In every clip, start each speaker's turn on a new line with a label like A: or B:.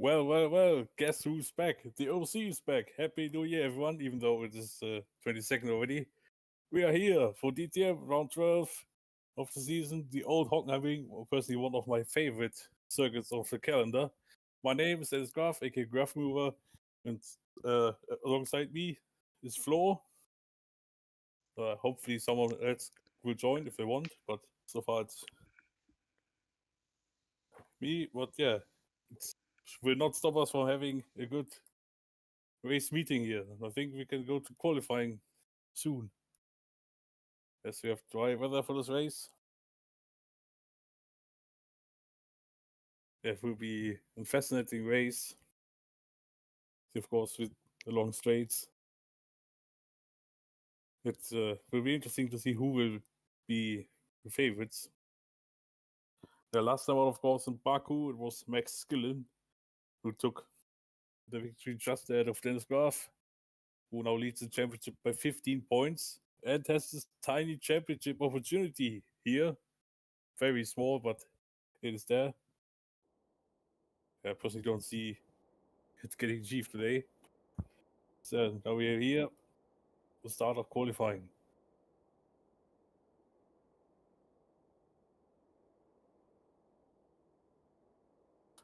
A: Well, guess who's back? The OC is back. Happy New Year, everyone, even though it is 22nd already. We are here for DTM round 12 of the season, the old Hockenheim, personally one of my favorite circuits of the calendar. My name is Dennis Graf, aka Graf Mover, and alongside me is Flo. Hopefully someone else will join if they want, but so far it's me. But yeah, it will not stop us from having a good race meeting here. I think we can go to qualifying soon. As we have dry weather for this race. It will be a fascinating race. Of course, with the long straights. It will be interesting to see who will be the favorites. The last time, of course, in Baku, it was Max Skillen who took the victory just ahead of Dennis Graf, who now leads the championship by 15 points and has this tiny championship opportunity here. Very small, but it is there. I personally don't see it getting achieved today. So now we are here, the start of qualifying.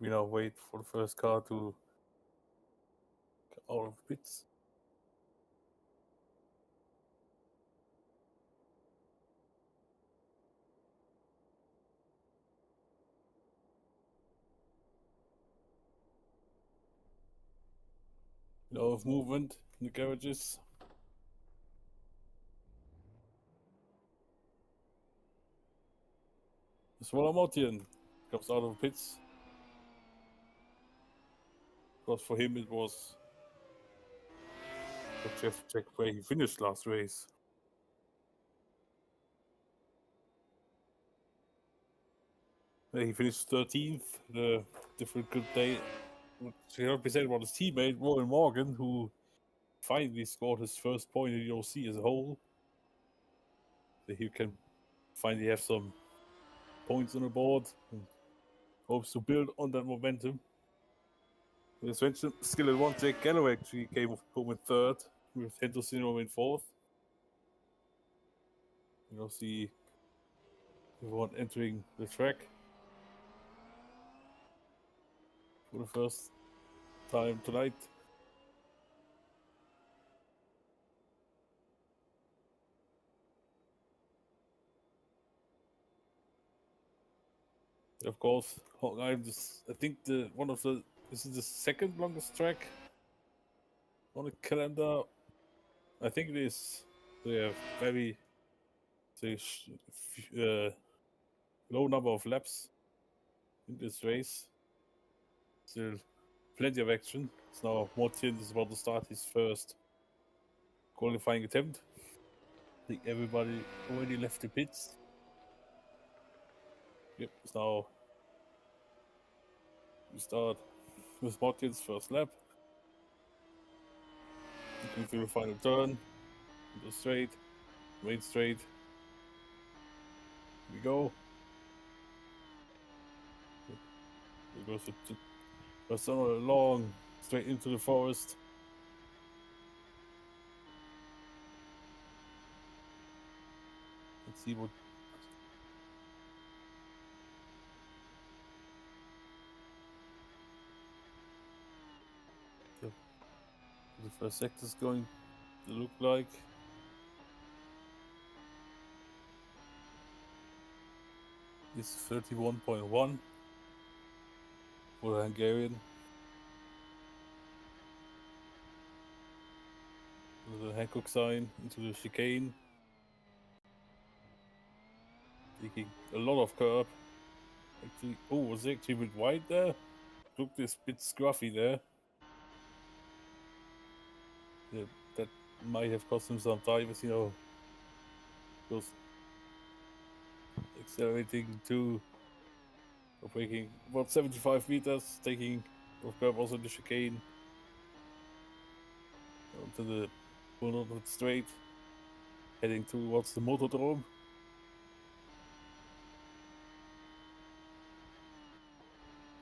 A: We now wait for the first car to get out of pits. A lot of movement in the garages. Smaller Martin comes out of pits. Because for him it was. But you have to check where he finished last race. He finished 13th. The difficult day. Cannot be said about his teammate Rowan Morgan, who finally scored his first point in the OC as a whole. So he can finally have some points on the board and hopes to build on that momentum. As mentioned, skill at one, Jake Galloway actually came home in third, with Henderson in fourth. You'll see everyone entering the track for the first time tonight. Of course, Hockenheim is, I think, this is the second longest track on the calendar. I think it is. They have very low number of laps in this race. Still plenty of action. So now Martin is about to start his first qualifying attempt. I think everybody already left the pits. Yep, so now we start with Martin's first lap. Looking through the final turn. The straight, main straight. Here we go. It goes to long straight into the forest. Let's see what. The first sector is going to look like. It's 31.1 for the Hungarian. The Hancock sign into the chicane. Taking a lot of curb. Actually, was it actually a bit wide there? Looked a bit scruffy there. Yeah, that might have cost him some time, as goes accelerating to breaking about 75 meters, taking off curb also the chicane onto the 100 straight, heading towards the motordrome.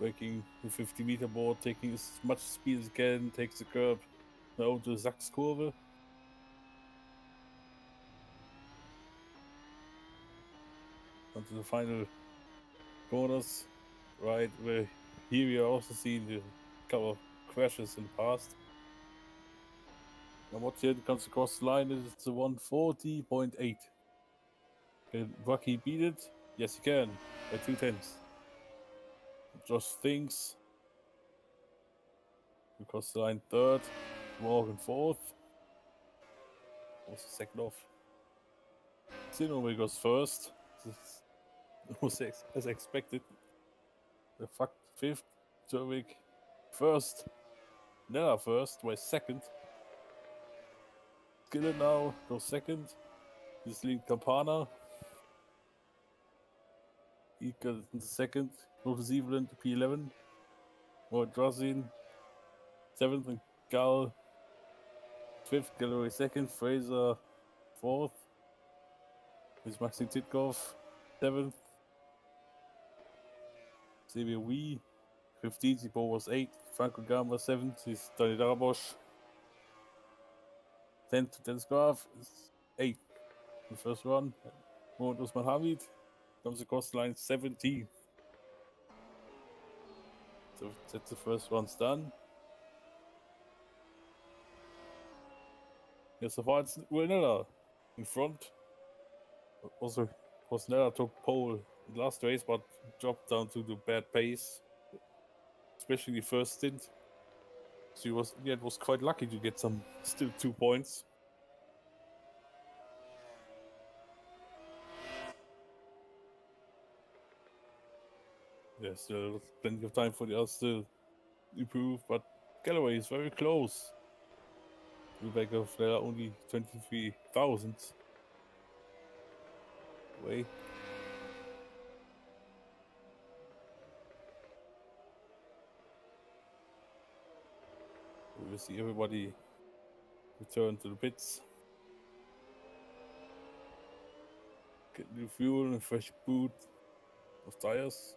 A: Breaking the 50-meter board, taking as much speed as it can, takes the curb, now to the Sachskurve. Onto the final corners, right where here we are also seeing the couple of crashes in the past. And what here comes across the line is the 140.8. Can Bucky beat it? Yes, he can, by 2/10. Josh thinks. Across the line third, Morgan fourth. Was second off. Zinoway goes first. This was as expected. The fuck fifth, Jervik first. Nella first, was second. Skillet now goes second. This lead Campana. He got in the second. Novus Evelyn to P11. More Drasin. Seventh and Gal. Fifth, Galloway second. Fraser fourth. With Maxim Titkov. Seventh. Xavier Wee. 15th, Zipo was 8th. Franco Gamba 7th. Is Tony Darabosch. 10th, Dennis Graf is 8th. The first run. Mohamed Usman Hamid comes across the line 17th. So that's the first one's done. Yeah, so far it's Nella in front. Also, Nella took pole in the last race, but dropped down to the bad pace, especially the first stint. So it was quite lucky to get still 2 points. Yeah, still plenty of time for the others to improve, but Galloway is very close. To the back of there are only 23,000 away. We will see everybody return to the pits. Get new fuel and fresh boot of tires.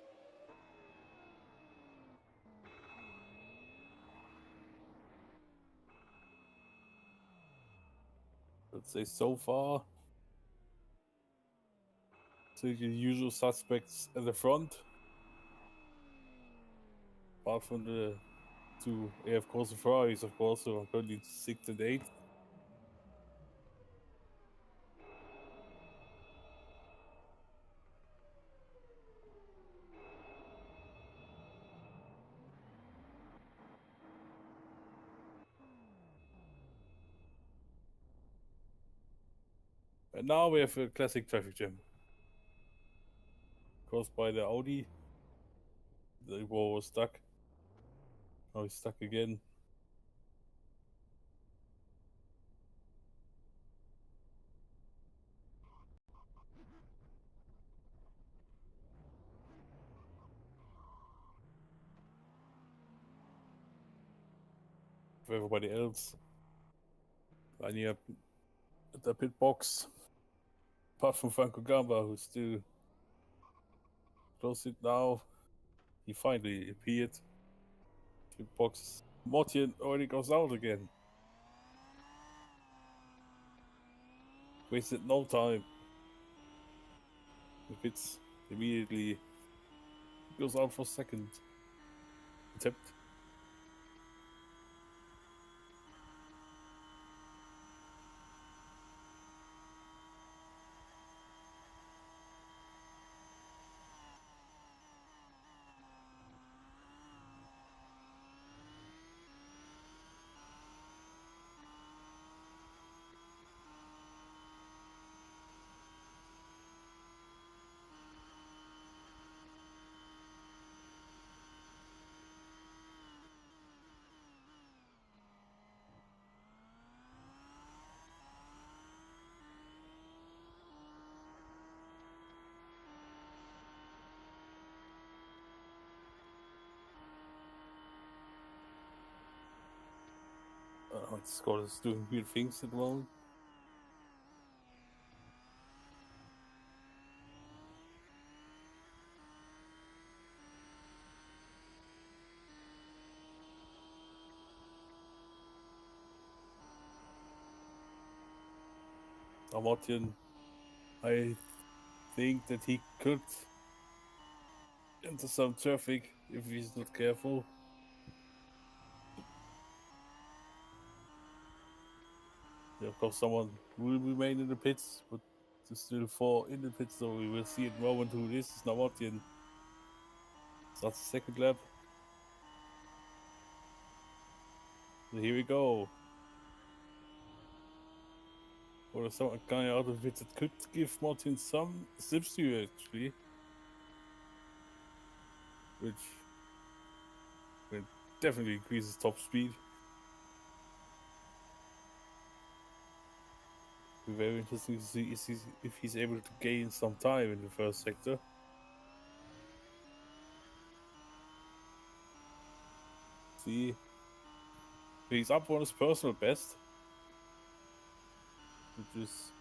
A: Let's say so far. So the usual suspects at the front. Apart from the two of course the Ferraris, of course, so are currently 6th and 8th. And now we have a classic traffic jam. Caused by the Audi. The wall was stuck. Now he's stuck again. For everybody else. Lining up at the pit box. Apart from Franco Gamba, who's still close it now. He finally appeared. Pit box. Mortian already goes out again. Wasted no time. The pits immediately goes out for second attempt. Scott is doing weird things at the moment. Martin, I think that he could enter some traffic if he's not careful. Yeah, of course, someone will remain in the pits, but there's still 4 in the pits, so we will see at the moment who this is. Now Martin starts the second lap. So here we go. Or someone coming out of it that could give Martin some slipstream actually, which will definitely increase his top speed. Be very interesting to see if he's able to gain some time in the first sector. See, he's up on his personal best, which is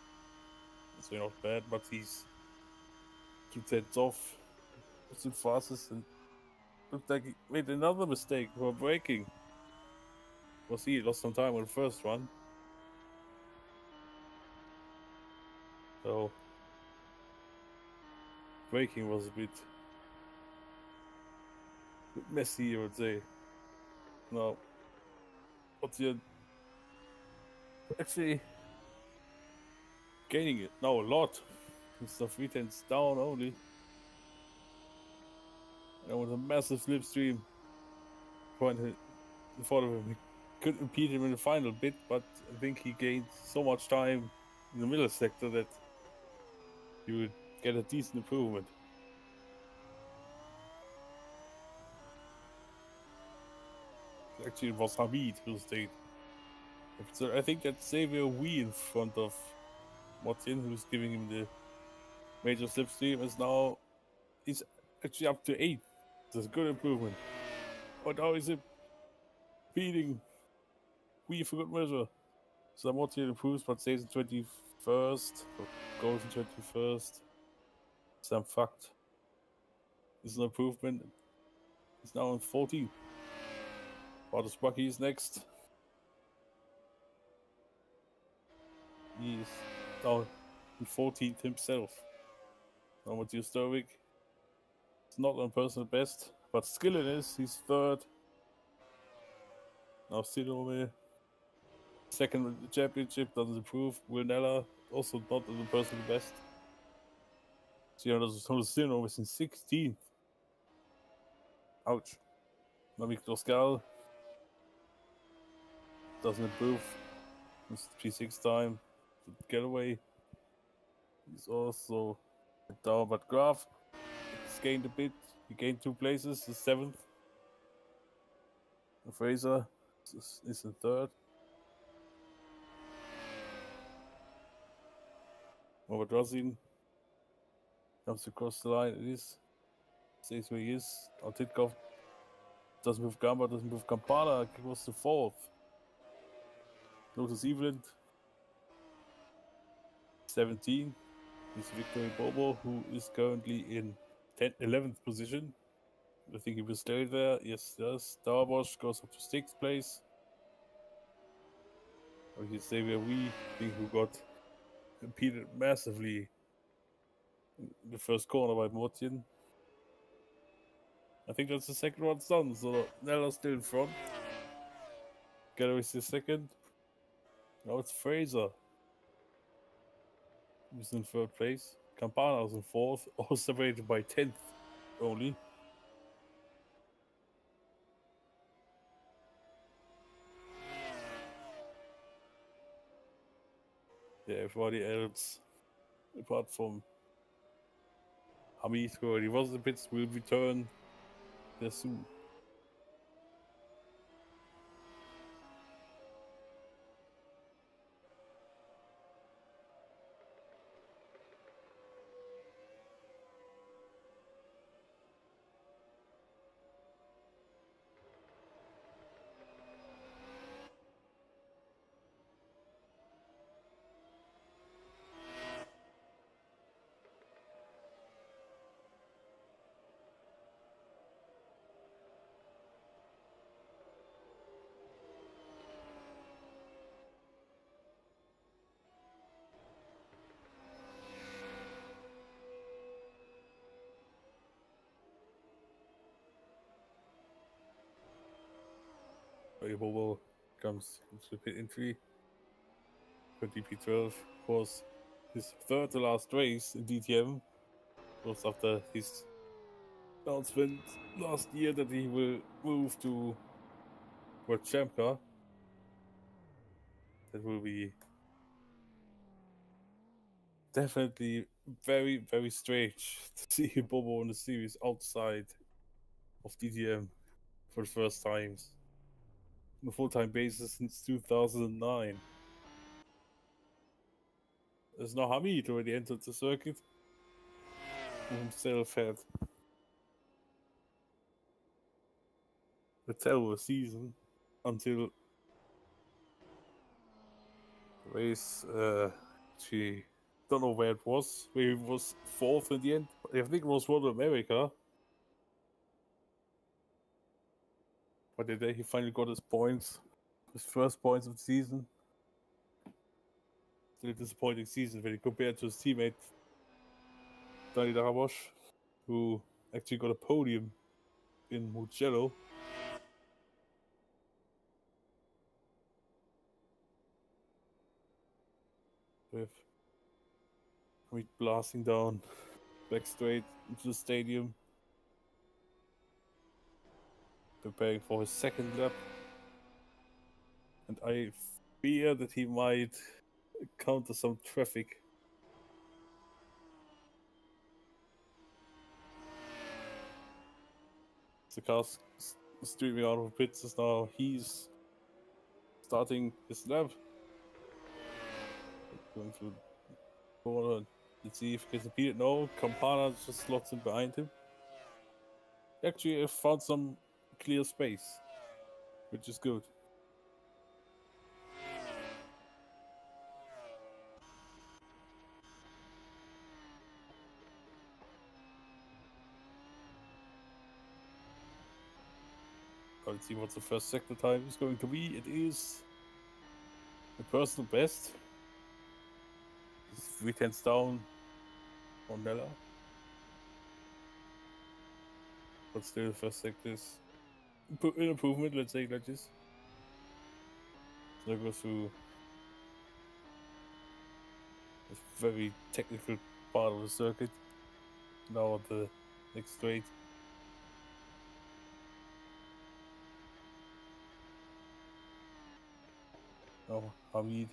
A: not bad, but he's 2 tenths off. Was the fastest and looked like he made another mistake for braking. Was he lost some time on the first one? So braking was a bit messy, I would say. Now, what's the actually gaining it now a lot? Instead of 3 tenths down only. And with a massive slipstream point in front of him. He could impede him in the final bit, but I think he gained so much time in the middle sector that he would get a decent improvement. Actually, it was Hamid who stayed. So I think that Xavier Wee in front of Martin, who's giving him the major slipstream, is now he's actually up to 8. That's a good improvement. But now he's beating Wee for good measure. So Martin improves, but stays in 21st, or goes in 21st. Some fact. It's an improvement. He's now in 14th. Bartos Bucky is next. He is down in 14th himself. Now Matthias Sturvik. It's not on personal best, but Skillen is. He's 3rd. Now Sidome. Second in the championship, doesn't improve. Will Nella, also not on the personal best. Sidome is in 16th. Ouch. Namik Doskal doesn't improve. It's P6 time. Getaway. He's also down, but Graf has gained a bit. He gained 2 places, the 7th. And Fraser is in 3rd. Robert Rosin comes across the line. It is. Stays where he is. Altitkov doesn't move Gamba, doesn't move Campana. He was the 4th. Lotus Evelyn, 17. Is Victor Bobo, who is currently in 11th position. I think he will stay there. Yes, does. Darbosh goes up to 6th place. Okay, Xavier Wee, I think, who got impeded massively in the first corner by Mortian. I think that's the second one's done, so Nella's still in front. Gallery's the second. Now it's Fraser, who's in 3rd place. Campana is in 4th, all separated by 10th only. Yeah, everybody else, apart from Hamid, who already was in the pits, will return there soon. Bobo comes into the pit entry for GP12. Was his third to last race in DTM. Was after his announcement last year that he will move to World Champ car. That will be definitely very, very strange to see Bobo in the series outside of DTM for the first time on a full-time basis since 2009. As now Hamid already entered the circuit, who himself had a terrible season until the race. She don't know where it was. Where he was fourth in the end. I think it was World America. But the day he finally got his points, his first points of the season. Still a disappointing season when he compared to his teammate Danny Darabosh, who actually got a podium in Mugello. With Hamid blasting down back straight into the stadium, preparing for his second lap. And I fear that he might counter some traffic. The car's streaming out of pits is now. He's starting his lap. Going through the corner. Let's see if he gets impeded. No, Campana just slots in behind him. Actually, I found some clear space, which is good. Let's see what the first sector time is going to be. It is the personal best. It's 3/10 down on Nella. But still, the first sector is an improvement, let's say like this. So I go through a very technical part of the circuit. Now at the next straight. Now Hamid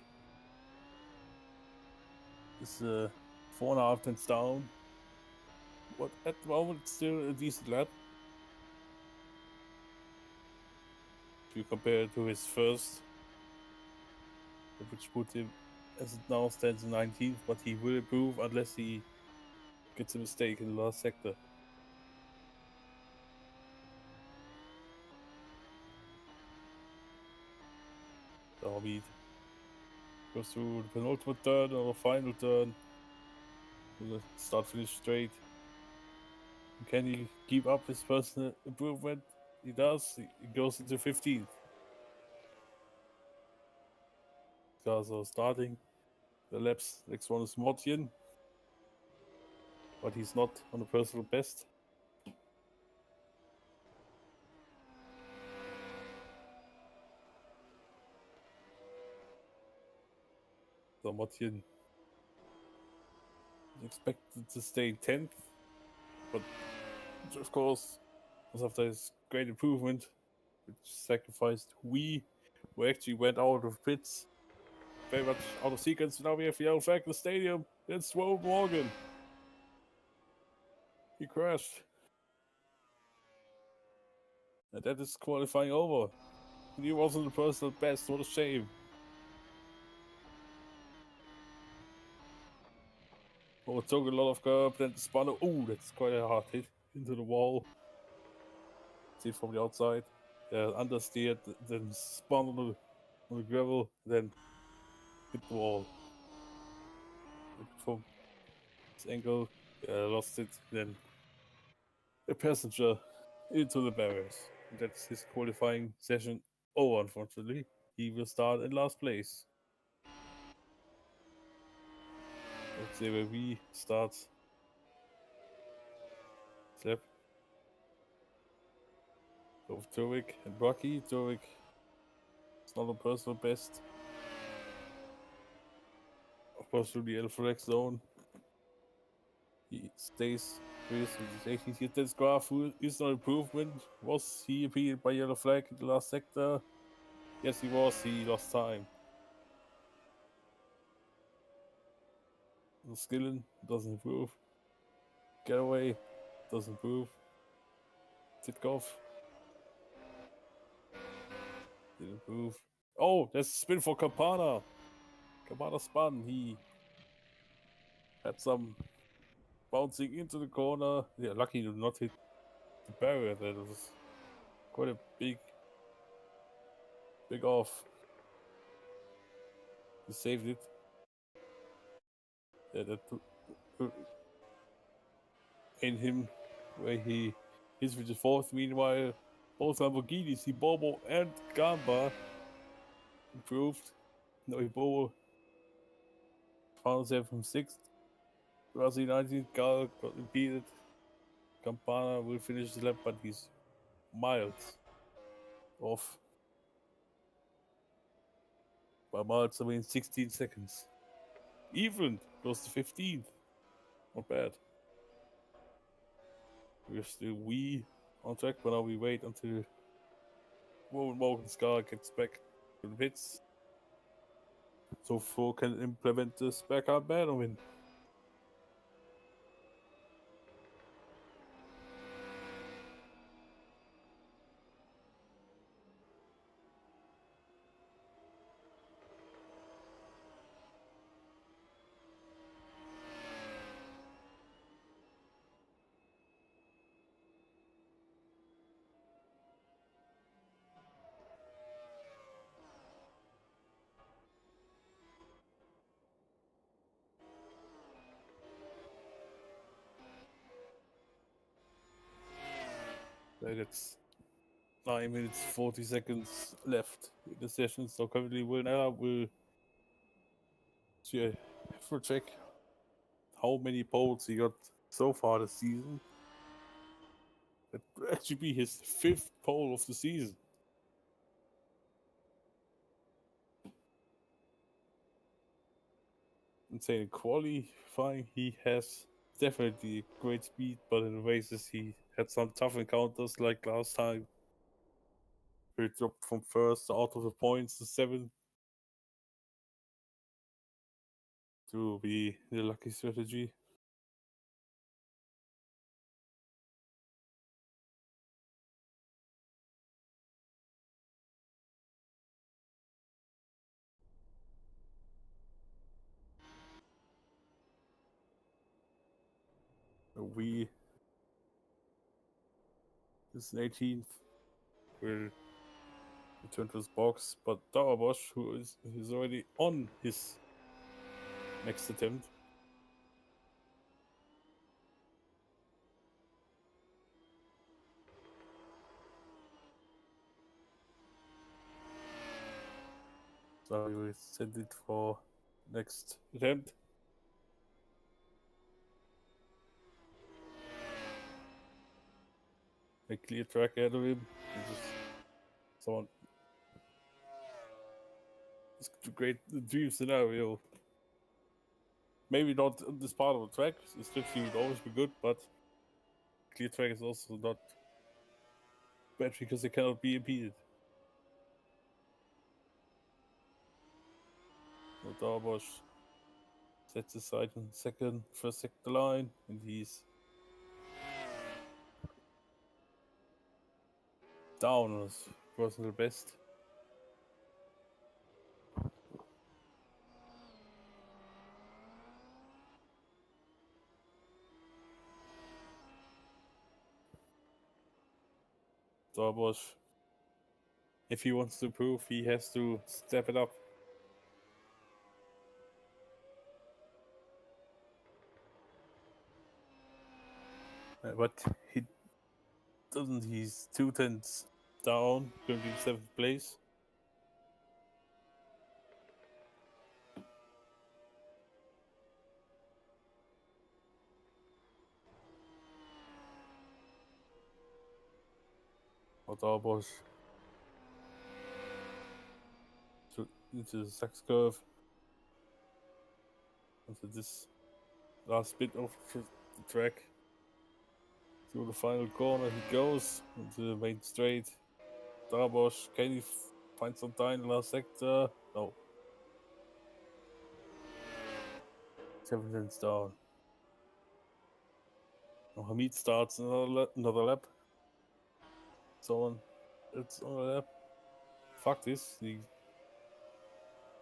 A: is 4.5 tenths down. But at the moment, it's still a decent lap. If you compare it to his first, which put him, as it now stands, 19th, but he will improve unless he gets a mistake in the last sector. So Hamid goes through the penultimate turn or the final turn. The start-finish straight. Can he keep up his personal improvement? He does. He goes into 15th. So starting the laps. Next one is Mortian, but he's not on the personal best. So Mortian is expected to stay 10th, but of course, after his great improvement, which sacrificed we, who actually went out of pits, very much out of sequence. Now we have the yellow flag in the stadium. It's Wout Morgan. He crashed. And that is qualifying over. He wasn't the personal best. What a shame. Oh, it took a lot of curb, then spun. Oh, that's quite a hard hit into the wall. See it from the outside. Understeered, then spun on the gravel, then hit the wall. From his angle, lost it, then a passenger into the barriers. That's his qualifying session over, unfortunately. He will start in last place. Let's see where we start. Slap. Of Turek and Rocky. Turek It's not a personal best. Of course, through the yellow flag zone. He stays with his 18th year. This graph is no improvement. Was he impeded by yellow flag in the last sector? Yes, he was. He lost time. Skillen doesn't improve. Getaway doesn't improve. Titkoff didn't improve. Oh, there's a spin for Campana. Campana spun. He had some bouncing into the corner. Yeah, lucky to not hit the barrier. That was quite a big off. He saved it. Yeah, that in him where he hits with the fourth. Meanwhile, both Lamborghinis, Hibobo and Gamba, improved. No, Hibobo found himself from 6th. Rossi 19th, Gal got impeded. Campana will finish the lap, but he's miles off. By miles, I mean 16 seconds. Even close to 15th. Not bad. We're still on track, but now we wait until Morgan's car gets back to the pits. So Flo can implement this backup banner win. It's 9 minutes 40 seconds left in the session. So currently will for check how many poles he got so far this season. It will actually be his 5th pole of the season. Insane qualifying, he has definitely great speed, but in races he had some tough encounters like last time. He dropped from 1st out of the points to 7th. To be the lucky strategy. We is 18th will return to his box, but Dauerbosch, who is already on his next attempt. So we will send it for next attempt. A clear track ahead of him. Someone. It's a great dream scenario. Maybe not on this part of the track. The stretching would always be good, but clear track is also not bad because they cannot be impeded. So Dauerbosch sets aside in first sector line, and he's down on his personal best. Dauerbosch, if he wants to improve, he has to step it up. But he doesn't. He's 2 tenths down, currently 7th place. But Dauerbosch into the Sachs curve. Into this last bit of the track. Through the final corner he goes into the main straight. Darbosh, can he find some time in the last sector? No. 7 minutes down. Now Hamid starts another lap. It's on a lap. Fact is, he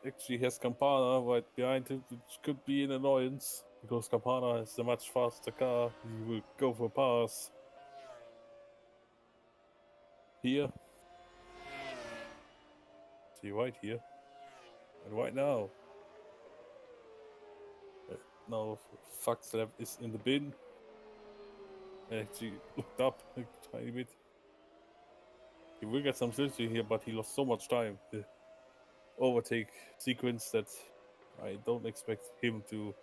A: actually has Campana right behind him, which could be an annoyance because Campana has a much faster car. He will go for a pass. Here. See, right here. And right now. Now, Fact's lap is in the bin. I actually looked up a tiny bit. He will get some synergy here, but he lost so much time. The overtake sequence that I don't expect him to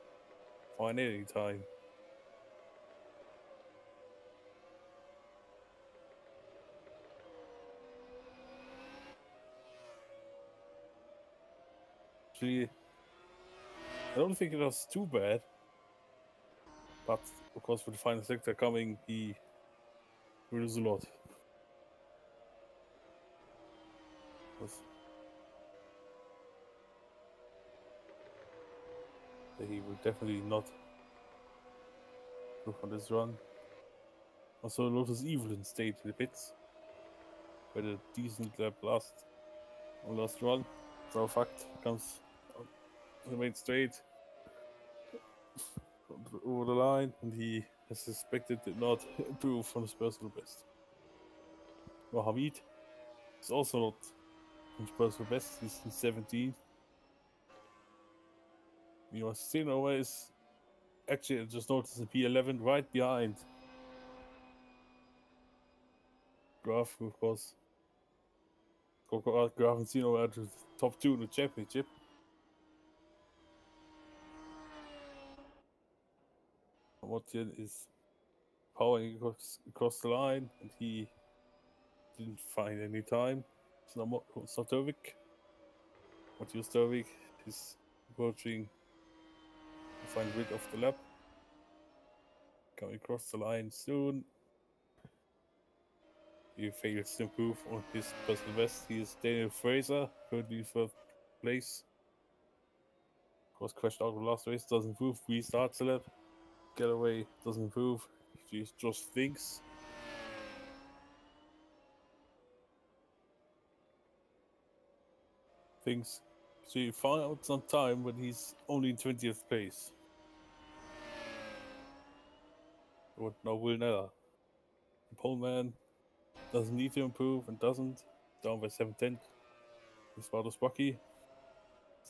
A: find any time. Actually, I don't think it was too bad. But of course, with the final sector coming, he will lose a lot. He will definitely not go for this run. Also, Lotus Evelyn stayed in the pits. With a decent lap last run. So Fact comes on the main straight over the line, and he, as suspected, did not improve from his personal best. Well, Hamid is also not from his personal best. He's in 17th. You know, Sinova is actually, I just noticed the P11 right behind Graf, of course. Graf and Sinova are the top 2 in the championship. Motian is powering across the line, and he didn't find any time. It's not Sotovic. Matthias Sturvik is approaching to find rid of the lap. Coming across the line soon. He fails to improve on his personal best. He is Daniel Fraser, currently 3rd place. Of course, crashed out of the last race, doesn't improve. Restarts the lap. Getaway doesn't improve. He just thinks. So he found out some time, but he's only in 20th place. But now Will Neller. The pole man doesn't need to improve and doesn't. Down by 7/10. Spartus Bucky.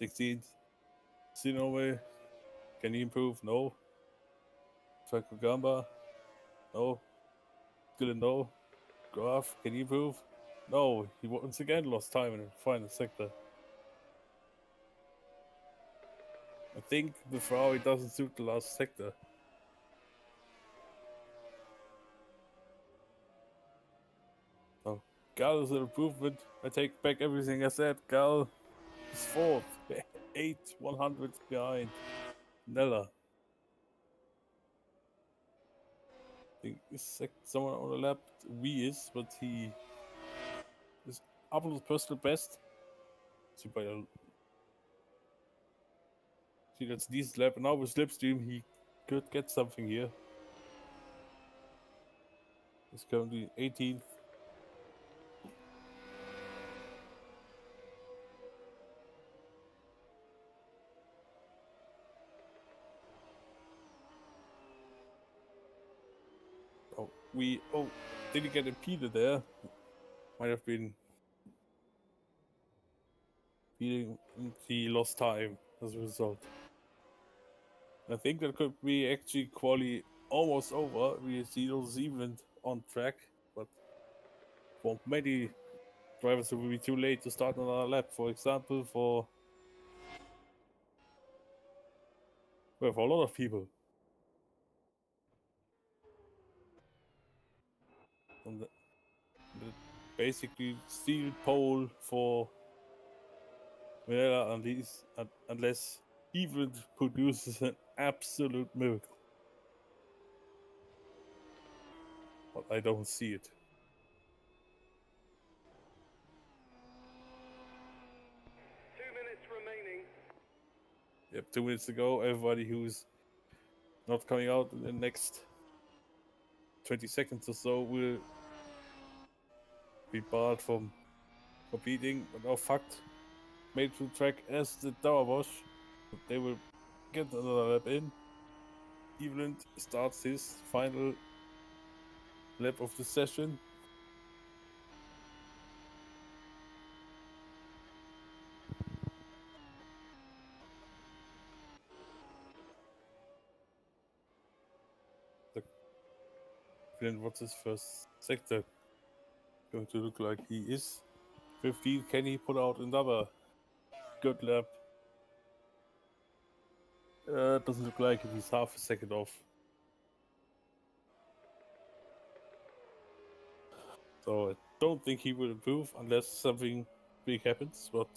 A: 16th. Sinome. Can he improve? No. Franco Gamba. No. Gillen, no. Graf, can he improve? No. He once again lost time in the final sector. I think the Ferrari doesn't suit the last sector. So, Gal is an improvement. I take back everything I said. Gal is 4th. 100 behind Nella. I think is someone on the lap. We is, but he is up on his personal best. See, that's decent lap. And now with Slipstream, he could get something here. He's currently 18th. Did he get impeded there? Might have been feeling he lost time as a result. I think that could be actually quali almost over. We see those event on track, but for many drivers it will be too late to start another lap. For example, for a lot of people. And the basically steel pole for Well, unless Evelyn produces an absolute miracle. But I don't see it.
B: 2 minutes remaining.
A: Yep, 2 minutes to go. Everybody who's not coming out in the next 20 seconds or so will be barred from competing. But now fucked. Made to track as the Tower Wash. They will get another lap in. Evelyn starts his final lap of the session. Evelyn, what's his first sector going to look like? He is 15. Can he put out another good lap? Doesn't look like it. He's half a second off. So I don't think he will improve unless something big happens, but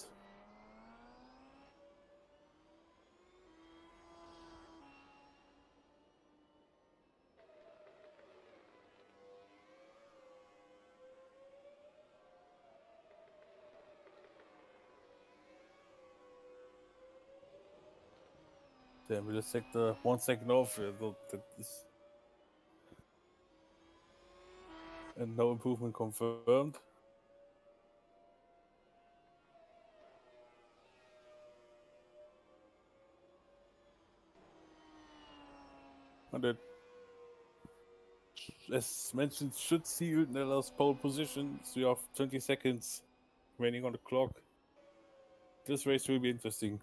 A: damn, with the sector 1 second off, that is, and no improvement confirmed. And that, as mentioned, should seal Nella's pole position. So you have 20 seconds remaining on the clock. This race will be interesting.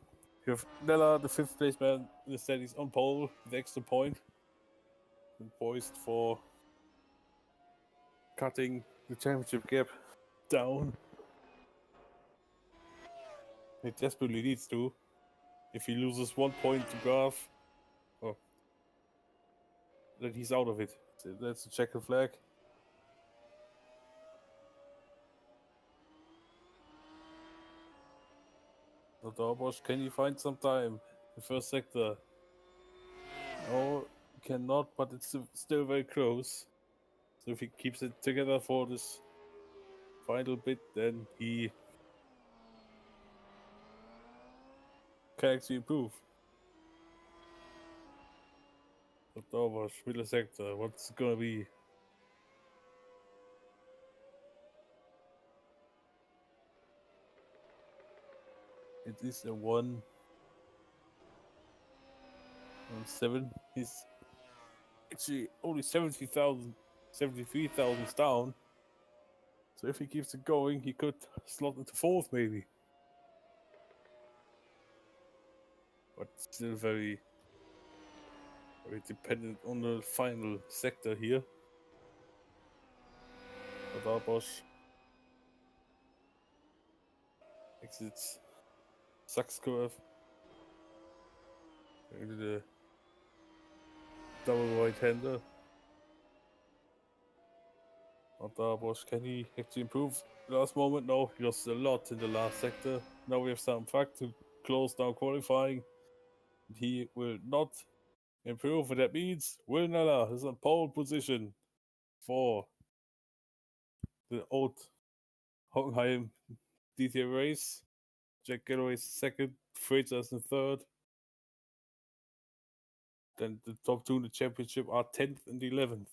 A: You have Nella, the 5th place man in the standings, on pole with extra point, and poised for cutting the championship gap down. It desperately needs to. If he loses 1 point to Garth, oh, then he's out of it. So that's a checkered flag. The Dorbosch, can he find some time? The first sector. No, cannot, but it's still very close. So if he keeps it together for this final bit, then he can actually improve. The Dorbosch, middle sector, what's it gonna be? It is a 1-7. He's actually only 73,000 down. So if he keeps it going, he could slot into 4th maybe. But still very, very dependent on the final sector here. But Dorbosch exits Sachs curve into the double right-hander. Bosch, can he actually improve? Last moment, no, he lost a lot in the last sector. Now we have some fact to close down qualifying. He will not improve, and that means Will Nella is on pole position for the old Hockenheim DTM race. Jack Galloway second, Freitas in third. Then the top two in the championship are 10th and 11th.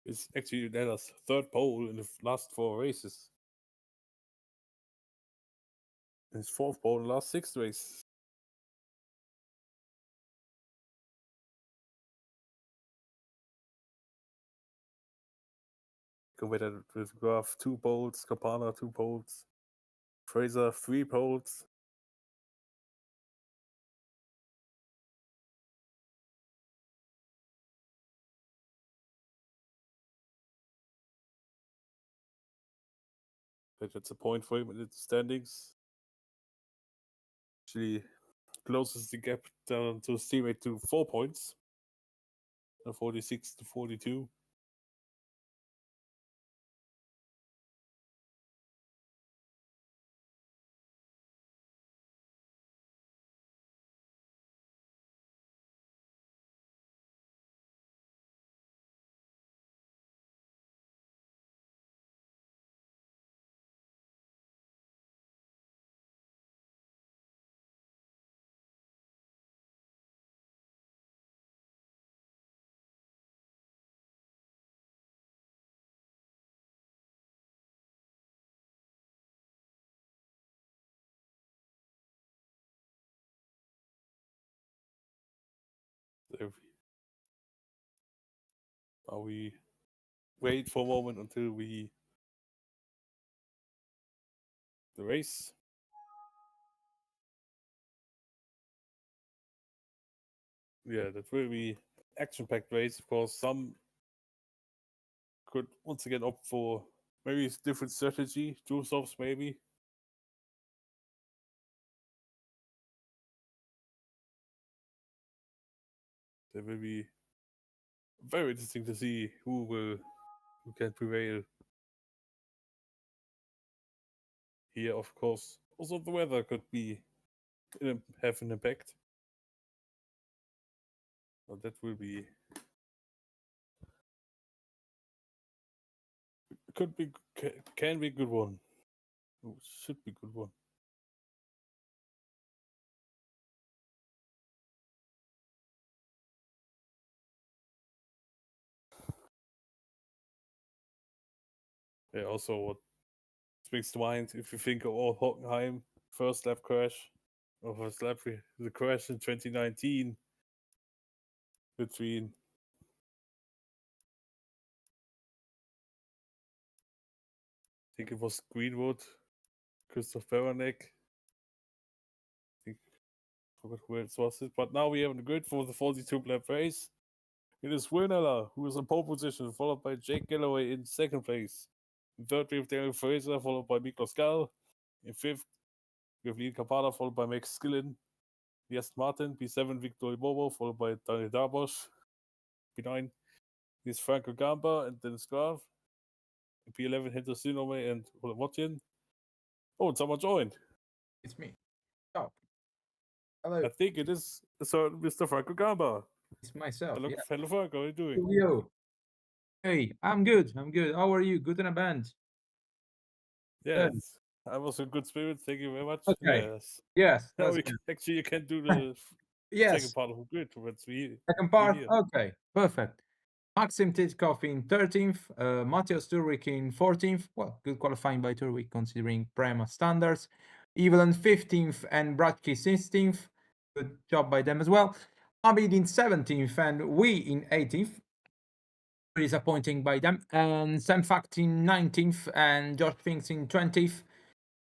A: It's actually Nella's third pole in the last 4 races. His 4th pole in the last 6 races. Competitor with Graf 2 poles, Campana 2 poles, Fraser 3 poles. That's a point for him in the standings. Actually closes the gap down to his teammate to 4 points. 46 to 42. There now we wait for a moment until the race. Yeah, that will be action-packed race. Of course, some could once again opt for maybe a different strategy, two stops maybe. There will be very interesting to see who can prevail here. Of course, also the weather could have an impact. But that will be can be a good one. Should be a good one. Yeah, also what springs to mind if you think of all Hockenheim first lap crash, or first lap the crash in 2019 between I think it was Greenwood, Christoph Beranek. I think I forgot who else was it. But now we have the grid for the 42 lap race. It is Werner who is in pole position, followed by Jake Galloway in second place. In third, we have Daniel Fraser, followed by Miklos Gall. In fifth, we have Liam Campana, followed by Max Skillen. Yes, Martin. P7, Victor Bobo, followed by Daniel Darbosch. P9 is Franco Gamba and Dennis Graf. In P11, Hinter Sinome and Wotjen. Oh, and someone joined.
C: It's me. Oh. Hello.
A: I think it is Mr. Franco Gamba.
C: It's myself.
A: Hello,
C: Yeah.
A: hello Franco, how are you doing?
C: Yo. Hey, I'm good. I'm good. How are you? Good in a band.
A: Yes. I was in good spirits. Thank you very much.
C: Okay.
A: Yes.
C: Yes.
A: Now
C: That's
A: actually, you can do the
C: yes.
A: second part of the grid.
C: Second part.
A: Here.
C: Okay. Perfect. Maxim Titkov in 13th, Matthias Turvik in 14th. Well, good qualifying by Turvik considering Prema standards. Evelyn 15th and Bratke 16th. Good job by them as well. Abid in 17th and we in 18th. Disappointing by them. And Sam Fact in 19th and Josh Finks in 20th.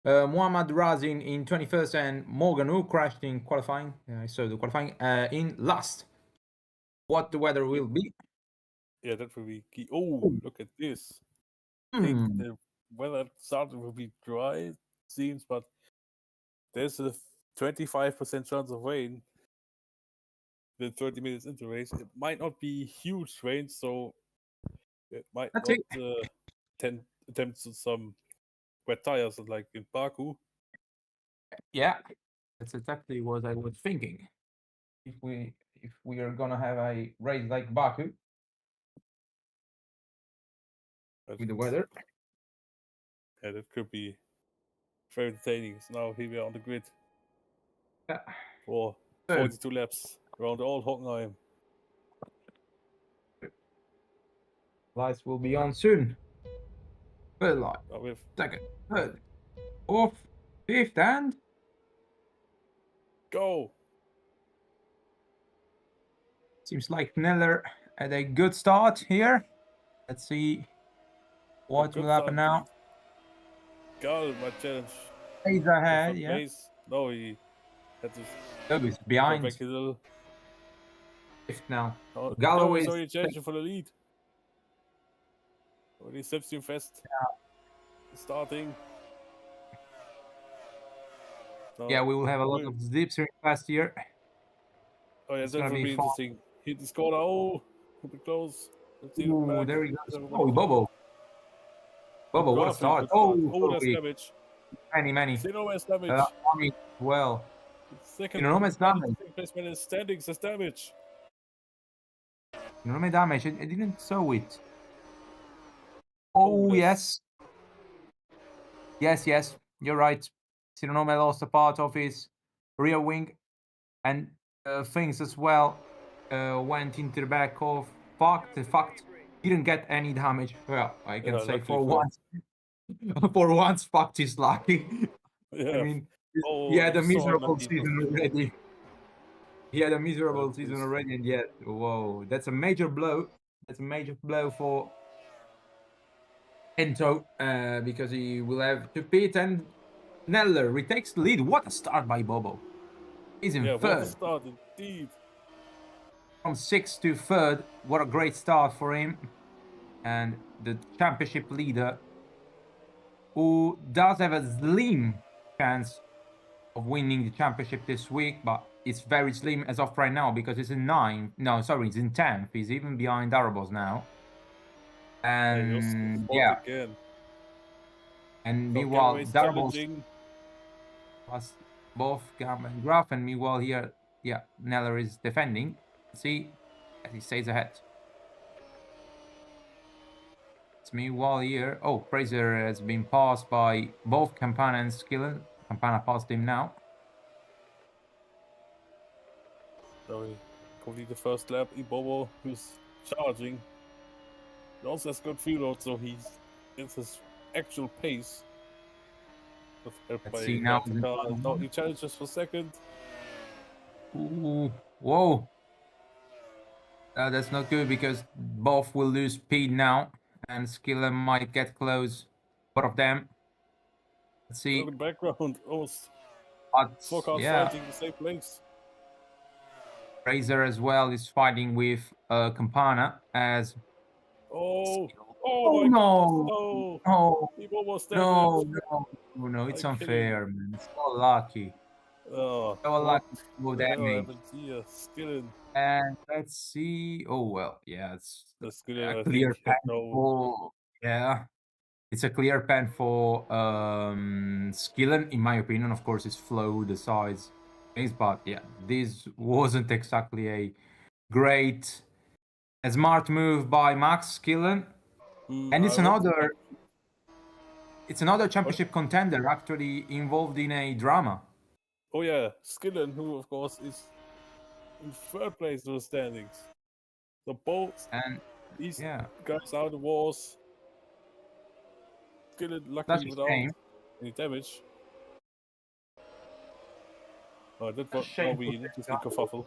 C: Muhammad Razin in 21st and Morgan who crashed in qualifying. I saw the qualifying in last. What the weather will be?
A: Yeah, that will be key. Oh, look at this. I think the weather started will be dry, it seems, but there's a 25% chance of rain within 30 minutes into the race. It might not be huge rain, so it might
C: That's
A: not
C: it.
A: attempt some wet tires like in Baku.
C: Yeah, that's exactly what I was thinking. If we are gonna have a race like Baku with the weather,
A: Yeah, that could be very entertaining. So now here we are on the grid for 42 laps around all Hockenheim.
C: lights will be on soon. Third light, second, third, fourth, fifth, and
A: go.
C: Seems like Neller had a good start here. Let's see What
A: Good
C: will happen
A: start,
C: now?
A: indeed. Gal might challenge
C: He's
A: for
C: ahead,
A: third
C: yeah.
A: place. No, he had to
C: Oh, he's
A: go
C: behind
A: back a little.
C: fifth now.
A: Oh,
C: Galloway
A: is
C: is
A: already challenging for the lead. Already Septim Fest. Starting. No,
C: yeah, we will have a lot
A: wait.
C: of zips here last year.
A: Oh yeah,
C: It's
A: that
C: gonna
A: will
C: be
A: be
C: fun.
A: interesting. Hit the corner. Oh, a bit close. Let's see the
C: Ooh,
A: back.
C: there he
A: Is
C: goes.
A: everybody
C: Oh,
A: clear?
C: Bobo. Bobo, what a
A: Graphic,
C: start.
A: good start.
C: Oh,
A: Oh, that's
C: sorry.
A: damage.
C: Many.
A: Zero has damage.
C: Army, well.
A: Second,
C: Enormous damage.
A: second placement in standings has damage.
C: Enormous damage. I didn't saw it.
A: Oh,
C: Oh,
A: that's-
C: yes. Yes, you're right. Sironome lost a part of his rear wing and things as well went into the back of Fact. The Fact didn't get any damage. Well, I can
A: Yeah,
C: say
A: luckily
C: for
A: for-
C: once. For once, Fact is lucky.
A: Yeah.
C: I mean, he
A: Oh,
C: had a
A: I'm so
C: miserable
A: unlucky.
C: season already. He had a miserable
A: Yeah,
C: season
A: please.
C: already, and yet, whoa, that's a major blow. That's a major blow for Ento, because he will have to pit, and Neller retakes the lead. What a start by Bobo. He's in
A: Yeah, what a
C: third.
A: start indeed.
C: From sixth to third. What a great start for him. And the championship leader, who does have a slim chance of winning the championship this week, but it's very slim as of right now because it's in ninth. No, sorry, it's in 10th. He's even behind Darabos now. And yeah,
A: Again.
C: and
A: So
C: meanwhile,
A: Galloway's
C: Darabos
A: challenging.
C: plus both Gam and Graf, and meanwhile here, yeah, Neller is defending. See, as he stays ahead. It's meanwhile here. Oh, Fraser has been passed by both Campana and Skillen. Campana passed him now.
A: So he completed the first lap. Ibobo, who's charging. He also has good fuel load, so he's in his actual pace.
C: Let's see now.
A: No, he challenges for second.
C: Ooh, whoa. That's not good because both will lose speed now, and Skillen might get close. Both of them. Let's see.
A: Look in the background. Almost
C: But
A: four cars
C: yeah,
A: fighting the same place.
C: Fraser as well is fighting with Campana as.
A: Oh,
C: Oh
A: my
C: no!
A: God,
C: No!
A: Ibobo's
C: No!
A: damage.
C: No! It's
A: I'm kidding.
C: unfair, man. It's so lucky.
A: Oh,
C: So
A: what
C: lucky to
A: the hell
C: damage.
A: happened here? Skillen.
C: And let's see. Oh well, yeah, it's
A: The
C: a
A: Skillen, I
C: clear
A: think, had
C: pen
A: no.
C: for yeah. It's a clear pen for Skillen, in my opinion. Of course, it's flow, the size, things, but yeah, this wasn't exactly a great, a smart move by Max Skillen, and
A: I hope
C: it's another championship contender actually involved in a drama.
A: Oh yeah, Skillen, who of course is in third place in the standings. So both
C: And
A: these
C: yeah,
A: guys out of the wars. Skillen
C: that's
A: lucky
C: a
A: without
C: shame.
A: any damage. Oh, that
C: Such a
A: was
C: shame
A: now
C: for
A: we
C: Jake
A: need to see
C: Galloway.
A: kerfuffle.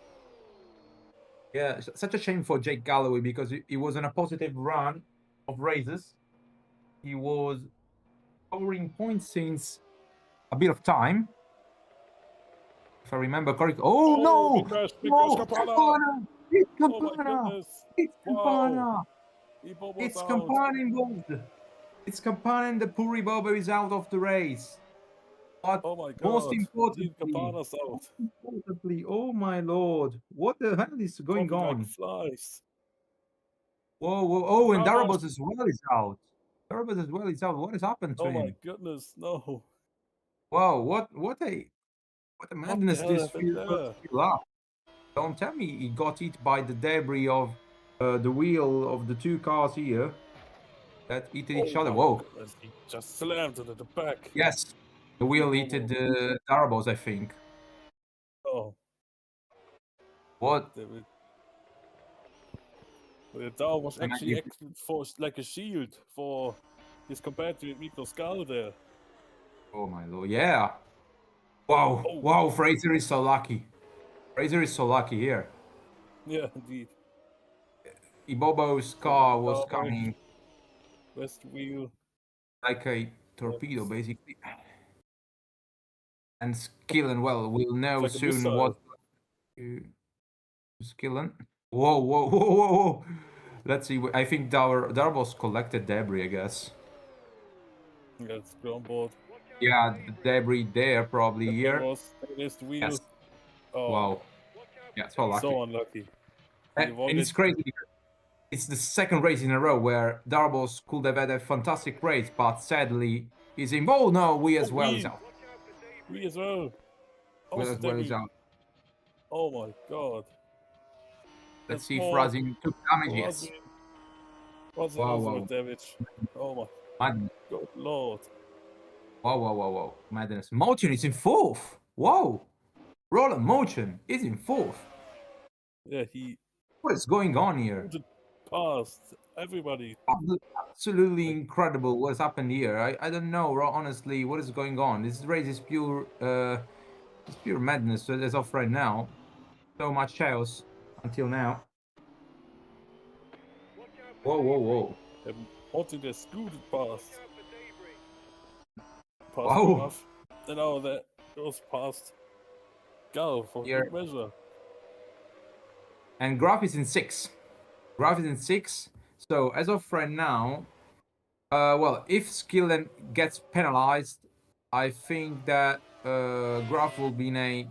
C: Yeah, such a shame for Jake Galloway because he was on a positive run of races. He was covering points since a bit of time, if I remember correctly. Oh no!
A: Big
C: No,
A: crash, Campana!
C: Campana! It's
A: Oh my
C: Campana!
A: goodness!
C: It's Campana!
A: Wow! Ibobo's
C: It's
A: out.
C: Campana involved! It's Campana and the Puri Bobo is out of the race. But
A: Oh my
C: most
A: God!
C: importantly,
A: Campana's out.
C: oh my lord, what the hell is going
A: Dropping like
C: on?
A: flies.
C: Whoa! Oh, and
A: Carlos.
C: Darabos as well is out. Darabos as well is out. What has happened to
A: Oh my
C: him?
A: goodness! No.
C: Wow! What a
A: What the
C: madness
A: hell
C: this
A: happened
C: field
A: there?
C: up. Don't tell me he got hit by the debris of the wheel of the two cars here that hit each other.
A: My
C: Whoa!
A: goodness, he just slammed it at the back.
C: Yes, the wheel
A: Ibobo.
C: hit the Darabos, I think.
A: Oh.
C: What?
A: The Dow was
C: And
A: actually acting for like a shield for his compatriot Miko Skal there.
C: Oh my lord! Yeah. Wow!
A: Oh.
C: Wow! Fraser is so lucky. Fraser is so lucky here.
A: Yeah, indeed.
C: Ibobo's car was coming
A: West wheel.
C: like a torpedo, basically. And Skillen, well, we'll know
A: like a
C: soon what
A: missile.
C: Skillen. Whoa, whoa, whoa, whoa, whoa! Let's see. I think Darbo's collected debris, I guess.
A: Yeah, it's on board.
C: Yeah, the debris there, probably here.
A: There's the wheel.
C: Yes.
A: Oh,
C: Wow. Yeah, so lucky.
A: so unlucky.
C: And it's crazy because it's the second race in a row where Darbos could have had a fantastic race, but sadly he's in. Oh no, we as well is out.
A: We as well.
C: We as well is out.
A: Oh my god.
C: Let's see if Razin took damage. Yes.
A: Wow. Damage. Oh my god, lord.
C: Wow. Madness. Motion is in fourth. Whoa. Roland Motion is in fourth.
A: Yeah,
C: What is going on here?
A: Past everybody.
C: Absolutely incredible what's happened here. I don't know, honestly, what is going on. This race is pure madness as of right now. So much chaos until now. Whoa.
A: Mounting the scooted past.
C: Wow.
A: And now that goes past Gal for good measure.
C: And Graf is in 6. So as of right now, well, if Skillen gets penalized, I think that Graf will be in a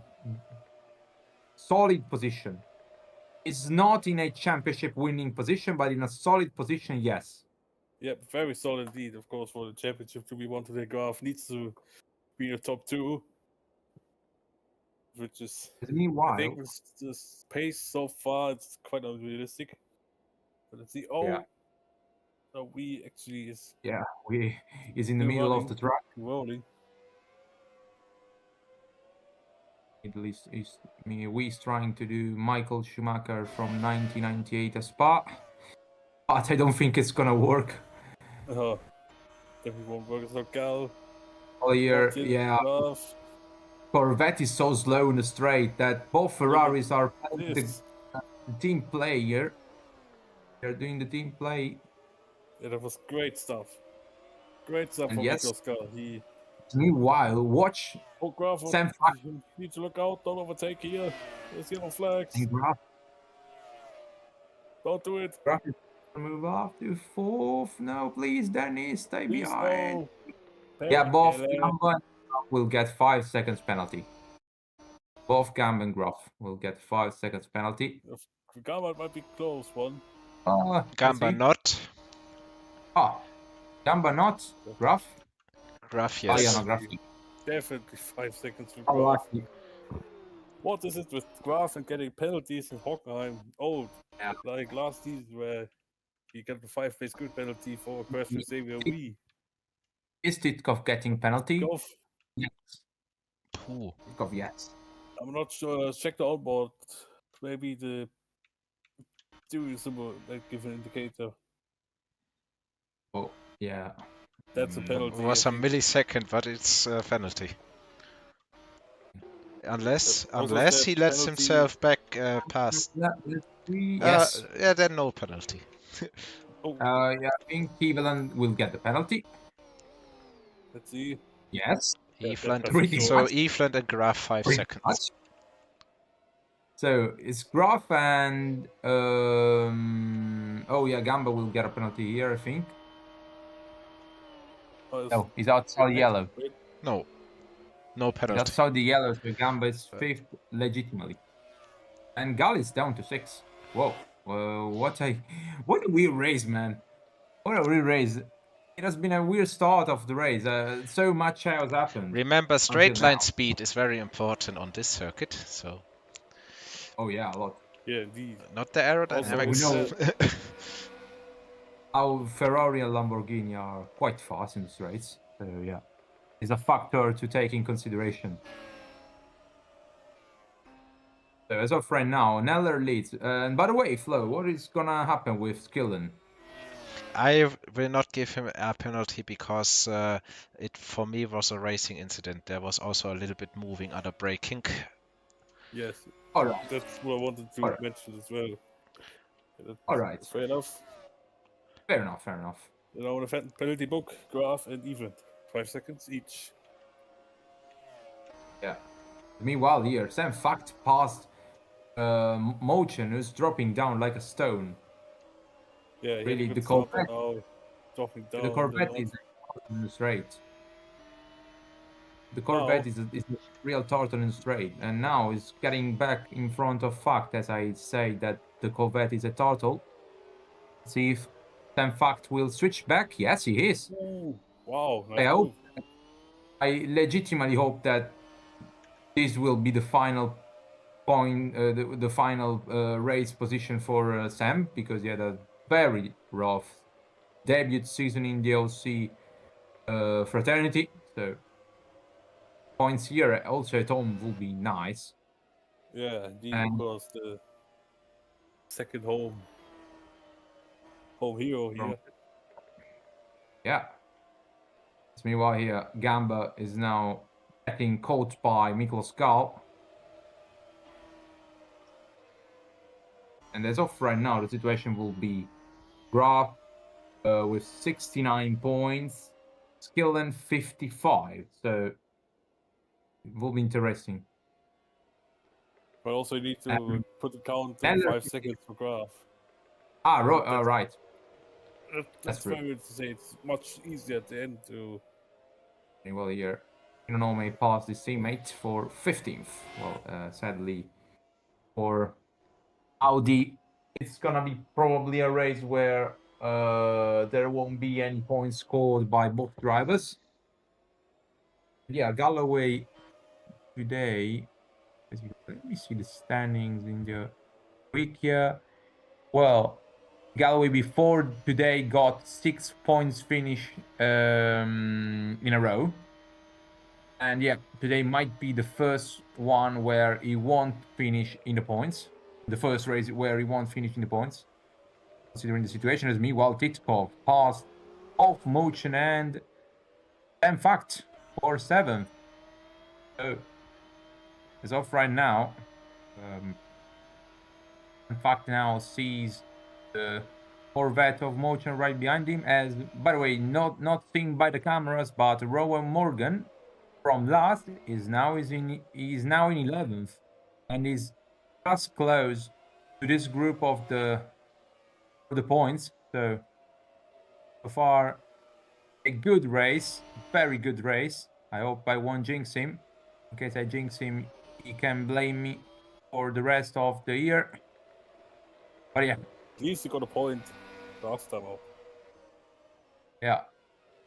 C: solid position. It's not in a championship winning position, but in a solid position, yes.
A: Yep, very solid indeed. Of course, for the championship to be won today, Graf needs to be in the top 2. Which is,
C: meanwhile,
A: I think this pace so far, it's quite unrealistic. But let's see. Oh, no, we actually is.
C: Yeah, we is in the middle of the track.
A: Rolling.
C: Middle East is we's trying to do Michael Schumacher from 1998 at Spa, but I don't think it's gonna work.
A: Definitely won't work. So Gal.
C: Oh yeah. Corvette is so slow in the straight that both Ferraris are playing the team play here. They're doing the team play.
A: Yeah, that was great stuff. Great stuff from Nicholas Gal.
C: Meanwhile, watch
A: Graf.
C: Sam.
A: You need to look out. Don't overtake here. There's yellow flags. Don't do it.
C: Graf is gonna move off to 4th. No, please, Dennis, stay behind. No. Yeah, both Gamba and Graf will get 5 seconds penalty. Both Gamba and Graf will get 5 seconds penalty.
A: Gamba might be close one.
D: Gamba not.
C: Gamba not. Graf?
D: Graf, yes.
C: Oh, yeah, no, Graf.
A: Definitely 5 seconds for Graf. What is it with Graf and getting penalties in Hockenheim? Like last season where he got the 5-place good penalty for a crash with Xavier Wee.
C: Is Titkov getting penalty?
A: Yes.
C: Titkov, yes.
A: I'm not sure. Check the onboard. Maybe the doing symbol that give an indicator.
C: Oh, yeah.
A: That's a penalty.
D: It was a millisecond, but it's a penalty. Unless he lets himself back past.
C: Yes.
D: Yeah, then no penalty.
C: I think Cleveland will get the penalty.
A: Let's see.
C: Yes.
D: Eveland and Graf 5 seconds.
C: Much. So it's Graf and Gamba will get a penalty here, I think. No, he's outside yellow.
D: No penalty.
C: He's outside the yellow, so Gamba is 5th legitimately. And Gal is down to 6. Whoa. What a weird race, man. What a weird race. It has been a weird start of the race. So much has happened.
D: Remember, straight line speed is very important on this circuit. So.
C: Oh yeah, a lot.
A: Yeah, indeed.
D: Not the aerodynamics.
C: Our Ferrari and Lamborghini are quite fast in this race. So yeah, it's a factor to take in consideration. So as of right now, Neller leads. And by the way, Flo, what is gonna happen with Skillen?
D: I will not give him a penalty because it for me was a racing incident. There was also a little bit moving under braking.
A: Yes.
C: All right.
A: That's what I wanted to mention as well.
C: All right.
A: Fair enough.
C: Fair enough.
A: You know, the penalty book, graph, and even 5 seconds each.
C: Yeah. Meanwhile, here, Sam Fact passed Motion, who's dropping down like a stone.
A: Yeah, he
C: Really,
A: had a
C: the
A: good start, but
C: Corvette,
A: now dropping down.
C: the
A: a
C: Corvette
A: lot.
C: is in the straight. The
A: Now,
C: Corvette is a real turtle in the straight, and now is getting back in front of Fact, as I say that the Corvette is a turtle. See if Sam Fact will switch back. Yes, he is.
A: ooh, wow,
C: I
A: nice
C: hope.
A: move.
C: I legitimately hope that this will be the final point, the final race position for Sam, because he had a very rough debut season in the OC fraternity. So points here also at home will be nice.
A: Yeah, indeed, of
C: And
A: course, the second home hero
C: from,
A: here.
C: yeah. Meanwhile here, Gamba is now getting caught by Miklos Gal. And as of right now, the situation will be Graf with 69 points, Skillen 55. So it will be interesting.
A: But also you need to put the count to
C: Neller
A: 5 seconds for graph.
C: right.
A: That's
C: true.
A: why we say it's much easier at the end to.
C: Well, here, Inonome passed his teammate for 15th. Well, sadly for Audi, it's gonna be probably a race where there won't be any points scored by both drivers. Yeah, Galloway today. Let me see the standings in the week here. Well, Galloway before today got 6 points finish in a row. And yeah, today might be the first one where he won't finish in the points. The first race where he won't finish in the points. Considering the situation as me, while Titkov passed off Motion and Fact for 7th. So as of right now, Fact now sees the Corvette of Motion right behind him. As by the way, not seen by the cameras, but Rowan Morgan from last is now in 11th and is just close to this group of the points. So far a good race, very good race. I hope I won't jinx him. In case I jinx him, he can blame me for the rest of the year. But yeah,
A: At least he got a point last time out.
C: yeah,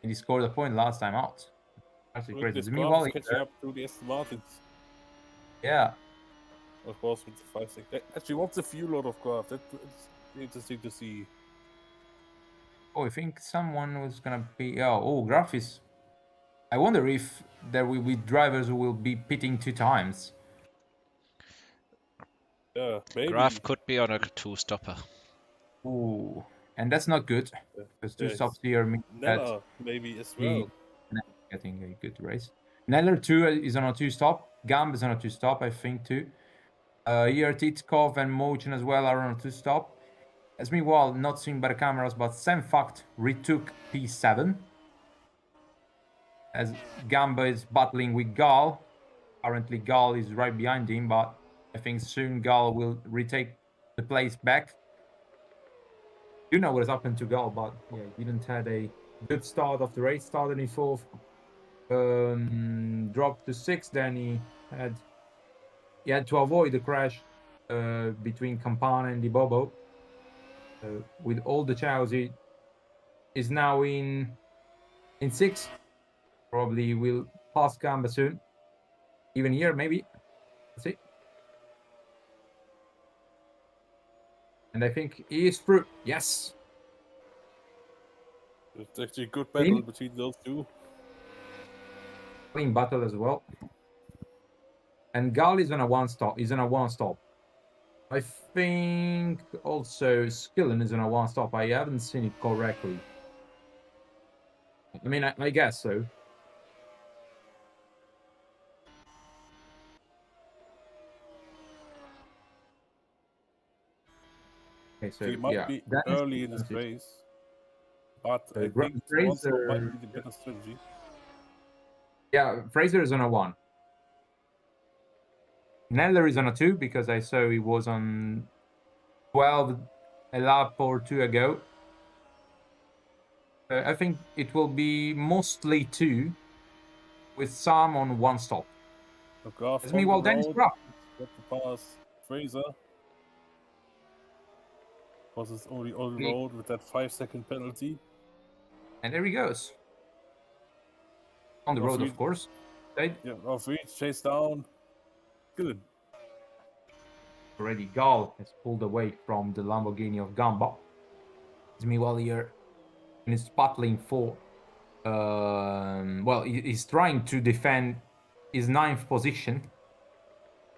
C: and he scored a point last time out. That's
A: Look,
C: crazy.
A: this graph
C: Meanwhile,
A: is catching up to the Aston Martins.
C: yeah,
A: Of course, with the 5 6. Actually, what's the fuel load of graph? That's interesting to see.
C: oh, I think someone was gonna be. Oh, Graf is. I wonder if there will be drivers who will be pitting 2 times.
A: Yeah, maybe.
D: Graf could be on a two-stopper.
C: Ooh, and that's not good. Because 2
A: Yes.
C: stops here means that
A: Nella, maybe as
C: he
A: well.
C: getting a good race. Neller 2 is on a 2 stop. Gamb is on a 2 stop, I think, too. Here, Titkov and Motion as well are on a 2 stop. As meanwhile, not seen by the cameras, but Sam Fact retook P7. As Gamba is battling with Gal. Currently, Gal is right behind him, but I think soon Gal will retake the place back. You know what has happened to Gal, but yeah, he didn't had a good start of the race. Started in 4th, dropped to 6th. Then he had to avoid the crash between Campana and Di Bobo. With all the chows, he is now in 6th. Probably will pass Gamba soon. Even here, maybe. Let's see. And I think he is through. Yes.
A: It's actually a good battle between those two.
C: Clean battle as well. And Gal is on a 1 stop. He's on a 1 stop. I think also Skillen is on a 1 stop. I haven't seen it correctly. I mean, I guess so. Okay, so
A: He might
C: yeah,
A: be
C: that
A: early in this race. But I think the one stop might be the better strategy.
C: Yeah, Fraser is on a 1. Neller is on a 2 because I saw he was on 12 a lap or 2 ago. I think it will be mostly 2 with some on 1 stop.
A: The Graf
C: As
A: on the
C: meanwhile, Dennis
A: road.
C: Graf.
A: Got to pass Fraser. Was his only on
C: Neat.
A: road with that 5-second penalty.
C: And there he goes. On the
A: Off
C: road,
A: reach.
C: of course. Right?
A: Yeah, off reach, chase down. Good.
C: Already Gal has pulled away from the Lamborghini of Gamba. As meanwhile here, and is battling for well, he's trying to defend his 9th position.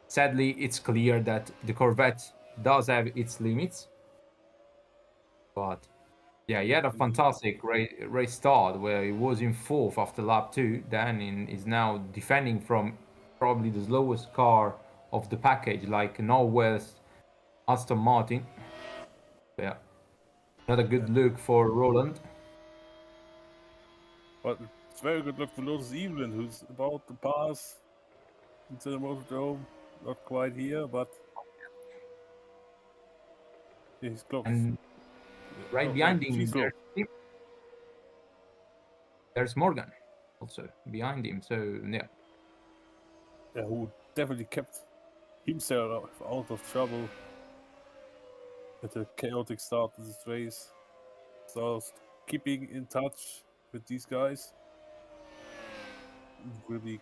C: Sadly, it's clear that the Corvette does have its limits. But yeah, he had a fantastic race start where he was in 4th after lap 2. Then is now defending from probably the slowest car of the package, like Northwest Aston Martin. Yeah, not a good look for Roland.
A: But it's very good luck for Lotus Evelyn, who's about to pass into the Motordrome. Not quite here, but he's close.
C: And right behind him, there's Morgan also behind him. So yeah.
A: Yeah, who definitely kept himself out of trouble at a chaotic start of this race. So keeping in touch with these guys will be.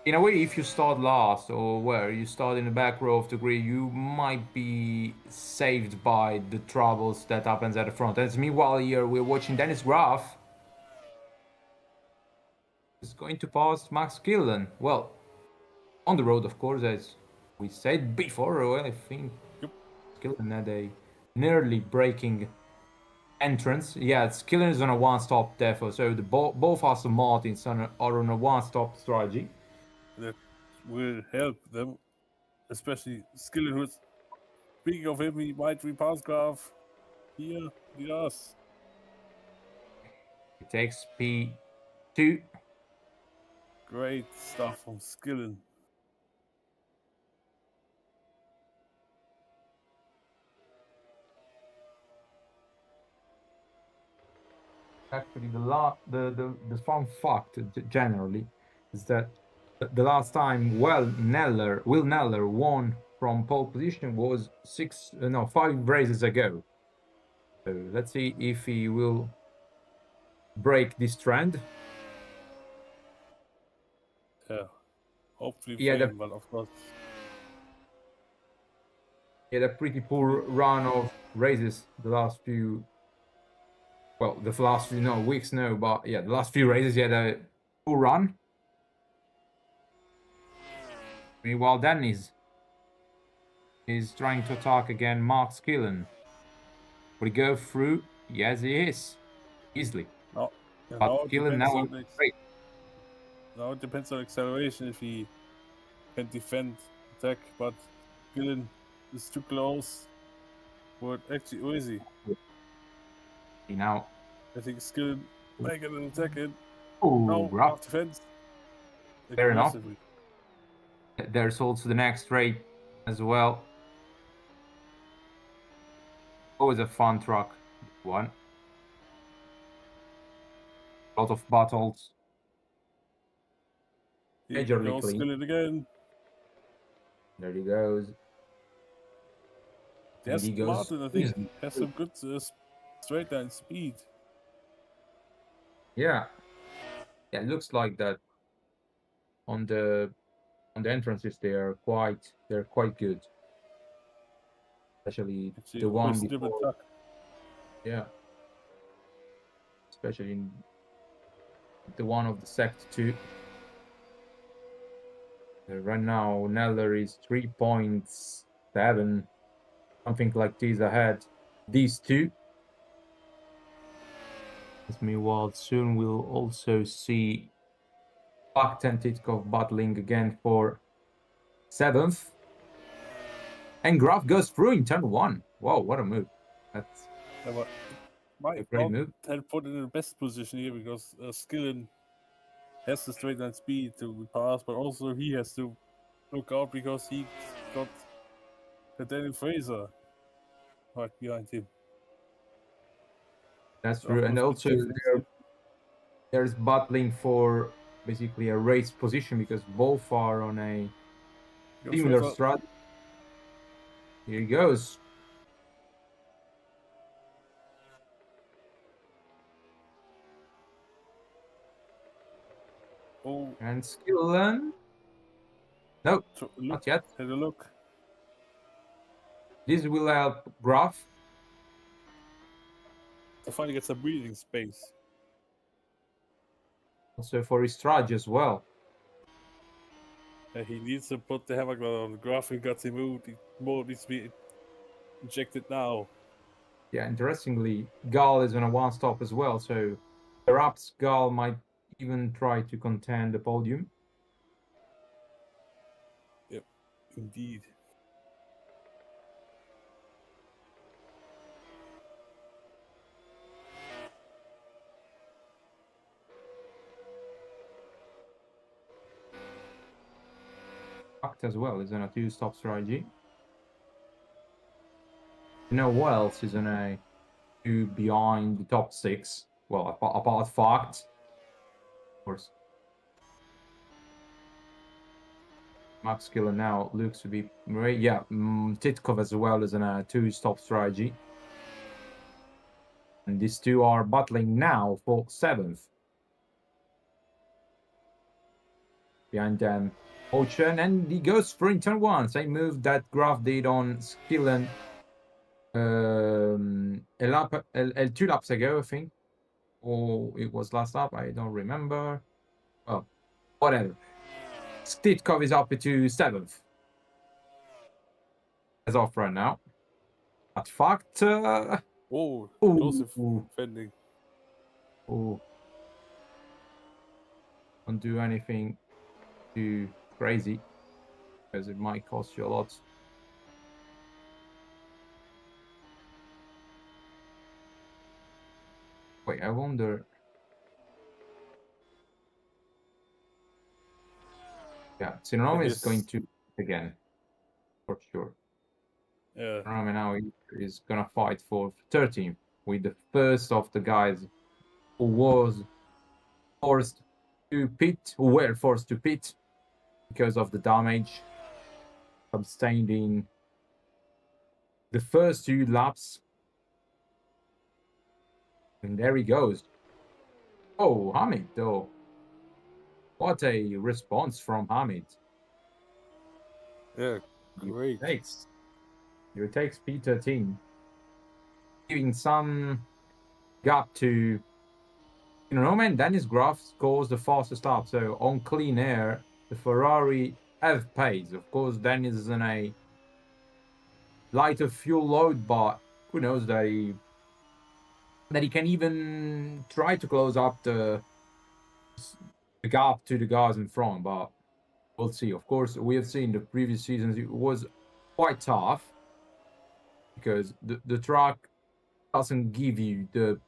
C: In a way, if you start last or where you start in the back row of the grid, you might be saved by the troubles that happens at the front. As meanwhile here, we're watching Dennis Graf. Is going to pass Max Killen. Well, on the road, of course, as we said before. Well, I think Killen had a nearly breaking entrance. Yeah, Killen is on a one-stop depot, so the both Aston Martins are on a one-stop strategy.
A: That will help them, especially Skillen, who's, speaking of him, he might repass Graf here, yes.
C: It takes P2.
A: Great stuff from Skillen.
C: Actually, the fun fact generally is that the last time Will Neller won from pole position was 5 races ago. So let's see if he will break this trend.
A: Yeah, hopefully
C: Yeah,
A: for him, but of course.
C: He had a pretty poor run of races the last few. Well, the last few weeks, no, but yeah, the last few races he had a poor run. Meanwhile, Dennis is trying to attack again Mark Skillen. Will he go through? Yes, he is. Easily.
A: No,
C: But Skillen now great.
A: Now it depends on acceleration if he can defend, attack, but Skillen is too close. But actually, who is he?
C: Now,
A: I think Skillen may get an attack in.
C: oh,
A: No, half defense.
C: Fair enough. There's also the next race as well. Always a fun track. One. A lot of battles. Majorly clean.
A: Skillen again.
C: There he goes.
A: Yes, Martin, I think, has some good straight line speed.
C: Yeah, it looks like that. On the entrances, they're quite good. Especially the one before. Yeah. Especially in the one of the Sect 2. Right now, Neller is 3.7, something like this ahead. These two. Meanwhile, soon we'll also see Bak and Titkov battling again for 7th. And Graf goes through in turn 1. Wow, what a move. That's...
A: might
C: great
A: not
C: move.
A: have put in the best position here because Skillen has the straight line speed to pass, but also he has to look out because he got the Daniel Fraser right behind him.
C: That's true. And
A: Of course,
C: also
A: definitely.
C: there's battling for basically a race position because both are on a
A: Goes
C: similar
A: Fraser.
C: strat. Here he goes.
A: Oh,
C: And Skillen. No,
A: look,
C: not yet.
A: had a look.
C: This will help Graf.
A: To finally get some breathing space.
C: Also for his Strage as well.
A: He needs to put the hammer on the graphic, got him moved. More needs to be injected now.
C: Yeah, interestingly, Gal is on a one stop as well, so perhaps Gal might even try to contend the podium.
A: Yep, indeed.
C: Fact as well is on a two-stop strategy. You know what else is on a two behind the top six? Well, apart Fact, of course. Max Killer now looks to be yeah, Titkov as well as on a two-stop strategy. And these two are battling now for 7th. Behind them, Ocean, and he goes for in turn 1. Same move that Graf did on Skillen two laps ago, I think. Or it was last lap, I don't remember. Well, whatever. Stitkov is up to 7th. As off right now. At fact,
A: Oh,
C: ooh,
A: Joseph defending.
C: don't do anything too crazy because it might cost you a lot. Wait, I wonder. Yeah, Sinonome is going to again for sure.
A: Yeah.
C: Sinonome now is gonna fight for 13th with the first of the guys who was forced to pit, who were forced to pit because of the damage sustained in the first 2 laps. And there he goes. Oh, Hamid, though. What a response from Hamid.
A: Yeah, great.
C: He takes P13, giving some gap to and Dennis Graf scores the fastest lap. So on clean air, the Ferrari have pace. Of course, Dennis is in a lighter fuel load, but who knows that he can even try to close up the gap to the guys in front, but we'll see. Of course, we have seen the previous seasons it was quite tough because the track doesn't give you the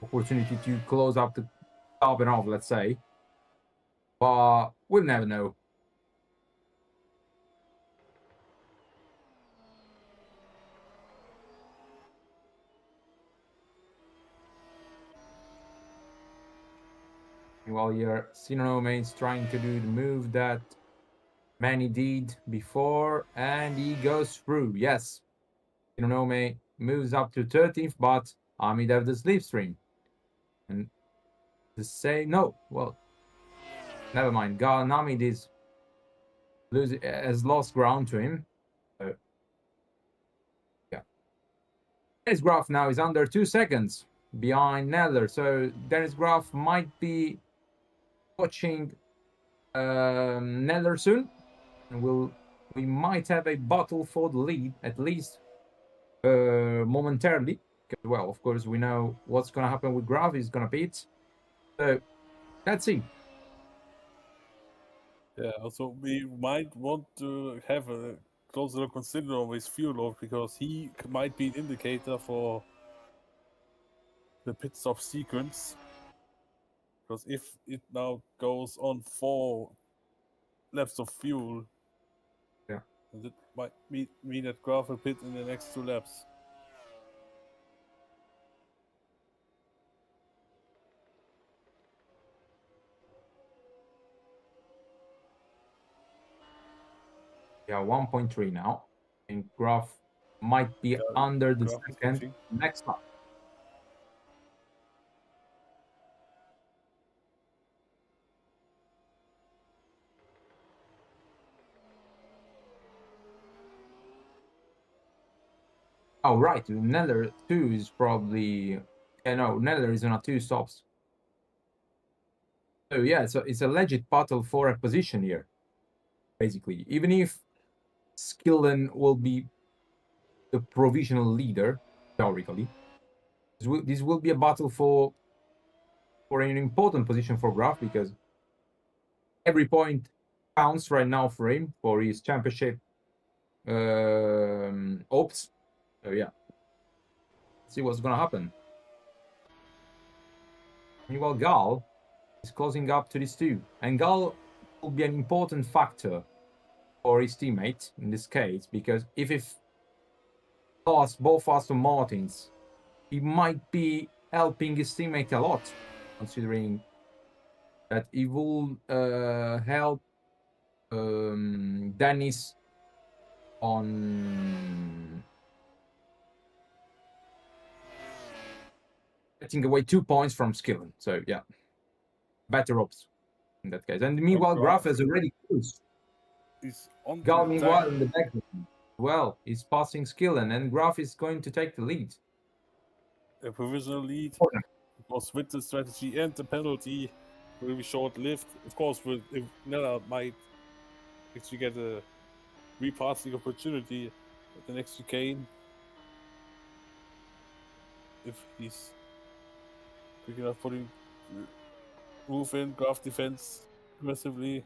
C: opportunity to close up the gap enough, let's say. But we'll never know. While here, Sinonome is trying to do the move that Manny did before, and he goes through. Yes, Sinonome moves up to 13th, but Hamid have the slipstream. And to say no, well, never mind. Hamid is has lost ground to him. So, yeah. Dennis Graf now is under 2 seconds behind Neller, so Dennis Graf might be watching Neller soon, and we might have a battle for the lead at least momentarily. Because, well, of course, we know what's going to happen with Graf. He's going to beat. So let's see.
A: Yeah, also we might want to have a closer look consider of his fuel load because he might be an indicator for the pit stop sequence. Because if it now goes on 4 laps of fuel,
C: Yeah.
A: and it might mean that Graf will pit in the next 2 laps.
C: Yeah, 1.3 now. And Graf might be
A: Yeah,
C: under the
A: Graf is
C: second
A: pushing.
C: next lap. Oh, right. Neller 2 is probably. Yeah, no, Neller is on a 2 stops. So, yeah, so it's a legit battle for a position here, basically. Even if Skillen will be the provisional leader, theoretically, this will be a battle for an important position for Graf because every point counts right now for him for his championship hopes. So yeah, see what's gonna happen. Meanwhile, Gal is closing up to this too, and Gal will be an important factor for his teammate in this case because if he lost both Aston Martins, he might be helping his teammate a lot, considering that he will help Dennis on getting away 2 points from Skillen. So yeah, better ops in that case. And meanwhile, Graf has already closed.
A: He's on
C: Gal,
A: the
C: meanwhile,
A: attack.
C: in the background, well, he's passing Skillen, and Graf is going to take the lead.
A: A provisional lead. Because with the strategy and the penalty will be short-lived. Of course, if Nella might actually get a repassing opportunity at the next chicane, if he's quick enough putting move in, Graf defense aggressively,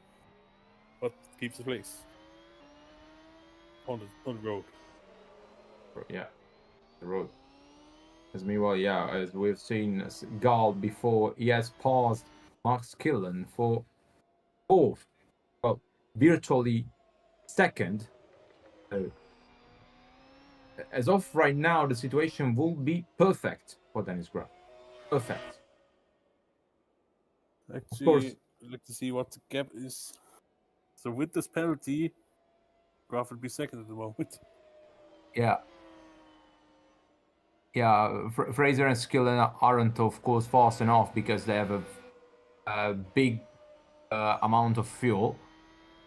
A: but keeps the place on the road.
C: Yeah, the road. As meanwhile, yeah, as we've seen Gal before, he has passed Max Skillen for fourth, well, virtually second. So, as of right now, the situation will be perfect for Dennis Graf. Perfect. Of course.
A: Actually, I'd like to see what the gap is. So with this penalty, Graf would be second at the moment.
C: Yeah. Yeah, Fraser and Skillen aren't, of course, fast enough because they have a big amount of fuel.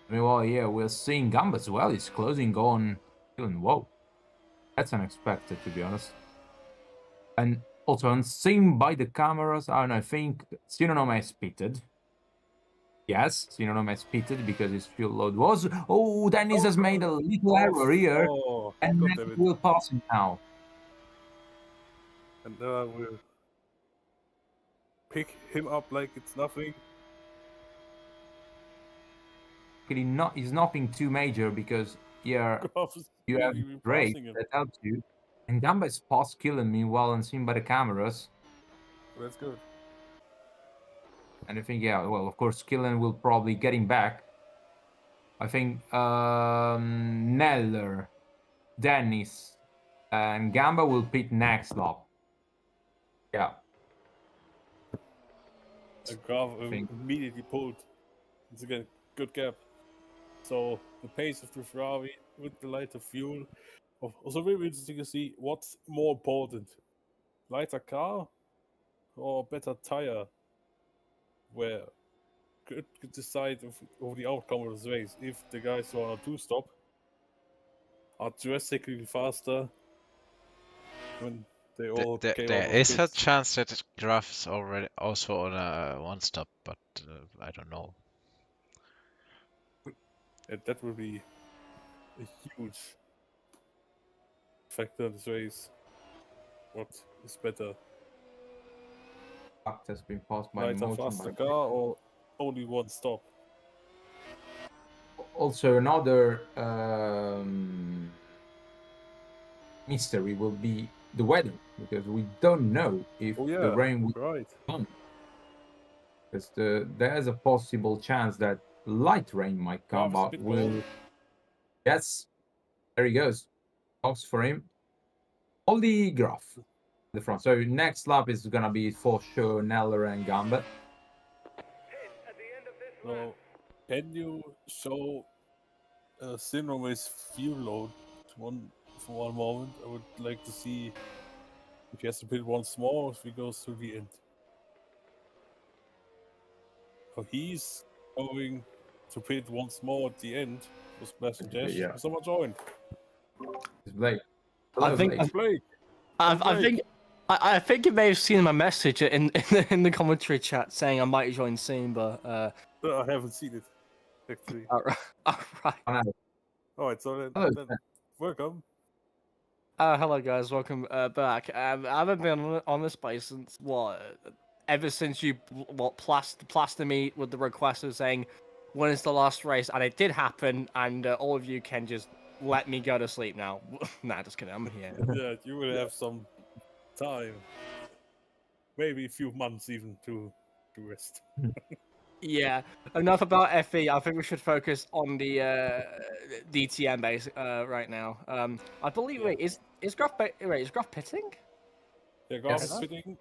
C: I mean, well, yeah, we're seeing Gamba as well. He's closing on Skillen. Whoa. That's unexpected, to be honest. And also, unseen by the cameras, I think Synonym has pitted. Yes, Synonym has pitted because his fuel load was. Oh, Dennis has made a little error here.
A: Oh,
C: And
A: God
C: then
A: damn it.
C: we'll pass him now.
A: And we'll pick him up like it's nothing.
C: He's nothing too major because here
A: Graf is
C: you have
A: really
C: Drake
A: passing him.
C: that helps you. And Gamba is past killing me while unseen by the cameras.
A: That's good.
C: And I think, yeah, well, of course, Killen will probably get him back. I think Neller, Dennis, and Gamba will pit next lap. Yeah.
A: And Graf
C: think-
A: immediately pulled. It's again good gap. So the pace of the Ferrari with the lighter fuel. Also very interesting to see what's more important. Lighter car or better tire? Where could decide of the outcome of this race. If the guys who are on a 2-stop are drastically faster when they all came
D: There
A: out of
D: is a
A: pits.
D: chance that Graf's already also on a 1-stop, but I don't know.
A: And that would be a huge factor in this race. What is better?
C: Fact has been passed by
A: Lighter,
C: motion.
A: faster car or only 1 stop?
C: Also, another mystery will be the weather, because we don't know if
A: Oh yeah,
C: the rain will
A: right.
C: come. Because there's a possible chance that light rain might come,
A: Graf is a
C: but
A: bit
C: will.
A: cold.
C: Yes, there he goes. Talks for him. Only Graf at the front. So next lap is gonna be for sure Neller and Gambit.
B: Pit at the end of this lap.
A: So, can you show Syndrome's fuel load for one moment? I would like to see if he has to pit once more or if he goes to the end. So he's going to pit once more at the end for Splash and Dash.
C: Yeah.
A: Someone joined.
C: It's Blake.
E: I
C: Hello,
E: think-
C: Blake.
A: Blake.
E: I think you may have seen my message in the commentary chat saying I might join soon, but
A: I haven't seen it, actually.
E: alright.
A: Alright, so
C: Hello,
A: then welcome.
E: Hello guys, welcome back. I haven't been on this place since ever since you plaster me with the request of saying when is the last race, and it did happen, and all of you can just let me go to sleep now. Nah, just kidding. I'm here.
A: Yeah, you will have some time. Maybe a few months even to rest.
E: Yeah, enough about FE. I think we should focus on the DTM base right now. I believe.
A: Yeah.
E: Wait, is Graf is Graf pitting?
A: Yeah, Graf
C: Yes.
A: is fitting.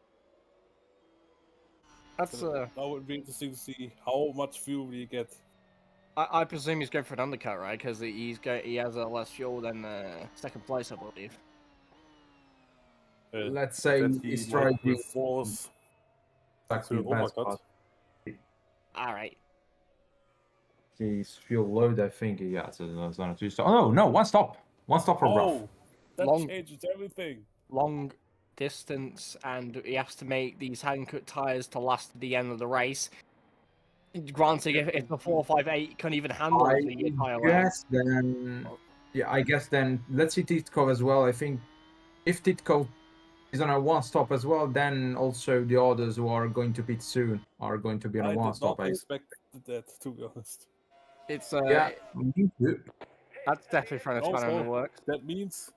E: That's
A: So now it would be interesting to see how much fuel you get.
E: I presume he's going for an undercut, right? Because he has less fuel than second place, I believe.
C: Let's say
A: that he
C: he's
A: might
C: trying
A: will
C: to
A: force
C: exactly
A: to
C: pass,
A: overcut.
C: but
E: All right.
C: his fuel load, I think he has. It's on a 2 stop. Oh no, one stop for Graf.
A: Oh, that
E: Long-
A: changes everything.
E: Long distance, and he has to make these hand-cut tires to last to the end of the race. Granted, if the 458 couldn't even handle
C: I
E: the entire lap.
C: guess then, yeah, I guess then let's see Titkov as well. I think if Titkov is on a one stop as well, then also the others who are going to pit soon are going to be on a
A: I
C: one
A: did
C: stop.
A: not expect that, to be honest.
E: It's
C: Yeah, me too.
E: that's definitely trying to span
A: Also,
E: in the works.
A: that means,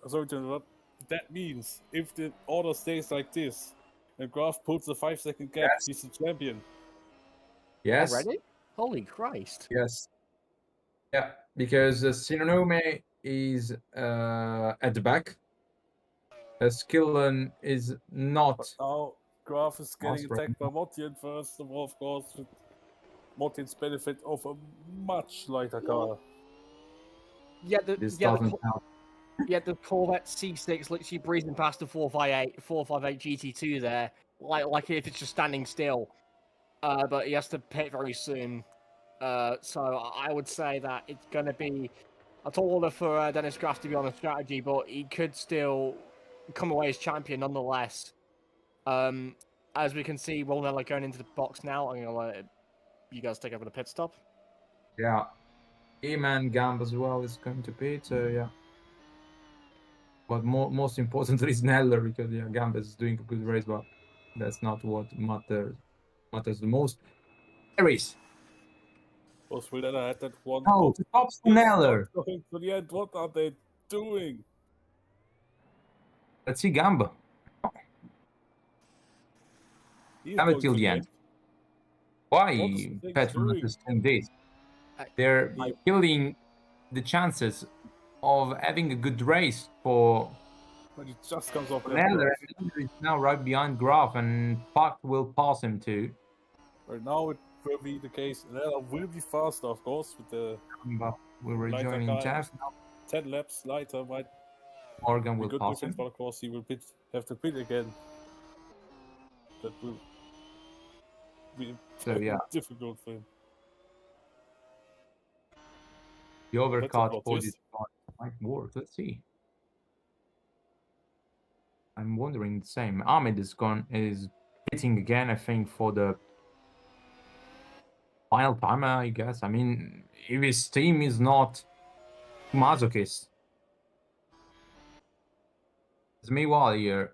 A: sorry to interrupt, that means if the order stays like this and Graf puts a 5-second gap,
C: Yes.
A: he's the champion.
C: Yes,
E: Already? Holy Christ!
C: yes, yeah, because Sinonome is at the back. Skillen is not.
A: But now Graf is getting
C: Awesome.
A: attacked by Motian first of all, of course, with Motian's benefit of a much lighter car.
E: Yeah,
C: This doesn't count.
E: the Corvette C6 literally breezing past the 458 GT2 there, like if it's just standing still. But he has to pit very soon. So I would say that it's going to be a tall order for Dennis Graf to be on a strategy, but he could still come away as champion nonetheless. As we can see, Rolnella going into the box now. I'm going to let you guys take over the pit stop.
C: Yeah, E-Man Gamb as well is going to pit. So yeah. But most importantly is Neller, because yeah, Gamba is doing a good race, but that's not what matters the most. Aries.
A: Was Villela had that one.
C: Oh,
A: top-
C: stops
A: he's not
C: Neller.
A: going to the end. What are they doing?
C: Let's see Gamba.
A: He's
C: Gamba
A: going
C: till
A: to
C: the end.
A: What
C: Why
A: is the
C: Petronas
A: doing?
C: is doing this? They're
A: He-
C: killing the chances of having a good race for
A: When he just comes off that
C: Neller.
A: curve.
C: And Neller is now right behind Graf, and Puck will pass him too.
A: Right now it will be the case. Nella will be faster, of course, with the
C: Gamba will
A: Lighter
C: rejoin
A: car.
C: Jeff. Now
A: 10 laps lighter. Might
C: Morgan
A: be
C: will
A: good
C: pass
A: difference,
C: him.
A: but of course he will have to pit again. That will be
C: So yeah,
A: difficult for him.
C: the overcut
A: plot
C: for
A: twist.
C: this might work. Let's see. I'm wondering the same. Ahmed is hitting again, I think, for the final time, I guess. I mean, if his team is not masochist. It's meanwhile here.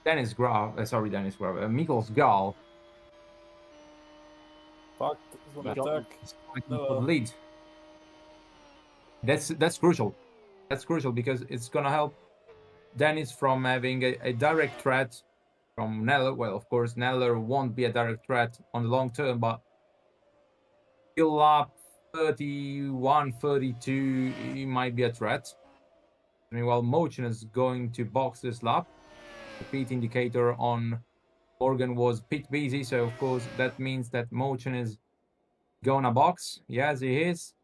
C: Mikkel's Gal
A: Fuck, this one attack.
C: is fighting for
A: No.
C: the lead. That's crucial. That's crucial because it's gonna help Dennis from having a direct threat from Neller. Well, of course, Neller won't be a direct threat on the long term, but still up 31, 32, he might be a threat. Meanwhile, Motion is going to box this lap. The pit indicator on Morgan was pit busy, so of course that means that Motion is gonna box. Yes, he is.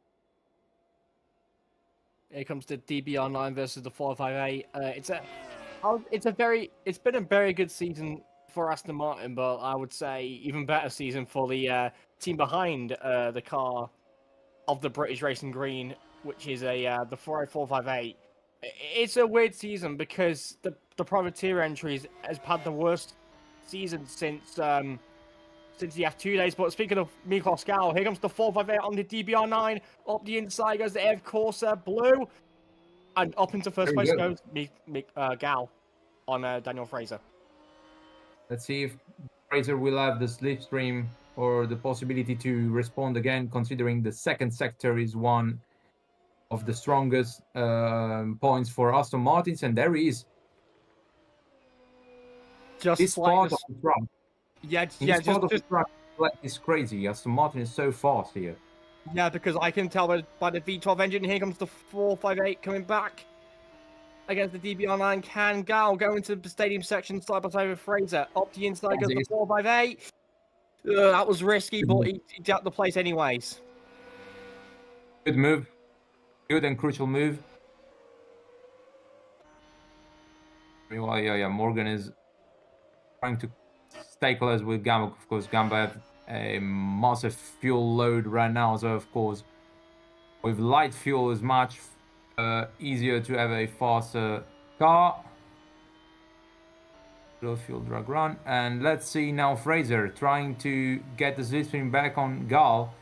E: Here comes the DBR9 versus the 458. It's been a very good season for Aston Martin, but I would say even better season for the team behind the car of the British Racing Green, which is the Ferrari 458. It's a weird season because the privateer entries has had the worst season since the F2 days. But speaking of Miklos Gal, here comes the 458 on the DBR9. Up the inside goes the Air Corsa Blue. And up into first
C: Very
E: place
C: good.
E: goes Gal on Daniel Fraser.
C: Let's see if Fraser will have the slipstream or the possibility to respond again, considering the second sector is one of the strongest points for Aston Martins, and there he is.
E: Just
C: This
E: like
C: spot on the track.
E: this
C: Spot of the track is crazy. Aston Martin is so fast here.
E: Yeah, because I can tell by the V12 engine. Here comes the 458 coming back against the DBR9. Can Gal go into the stadium section side by side with Fraser? Up the inside goes the 458. That was risky, but he got the place anyways.
C: Good move. Good and crucial move. Meanwhile, yeah, Morgan is trying to stay close with Gamba. Of course, Gamba have a massive fuel load right now, so of course, with light fuel is much easier to have a faster car. Low fuel drag run, and let's see now Fraser trying to get the slipstream back on Gal.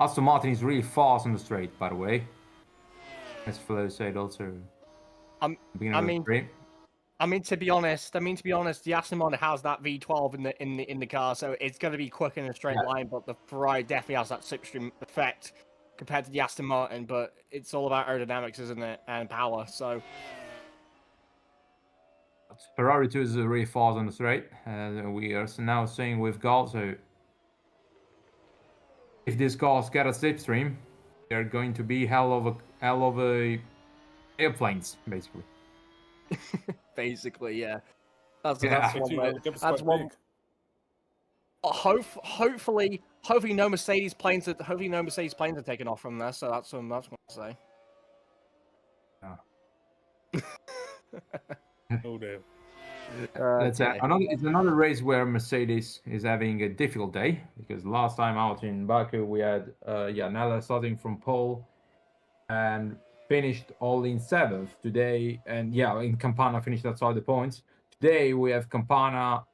C: Aston Martin is really fast on the straight, by the way. As Flo said also.
E: To be honest, the Aston Martin has that V12 in the car, so it's going to be quick in a straight line. But the Ferrari definitely has that slipstream effect compared to the Aston Martin. But it's all about aerodynamics, isn't it, and power. So
C: Ferrari 2 is really fast on the straight. We are now seeing with Gal. So if these cars get a slipstream, they're going to be hell of a airplanes, basically.
E: Basically, yeah. That's one. Hopefully, no Mercedes planes are taking off from there. So that's what I say.
A: Oh damn.
C: It's another race where Mercedes is having a difficult day, because last time out in Baku we had Nella starting from pole and finished all in 7th today, and in Campana finished outside the points. Today we have Campana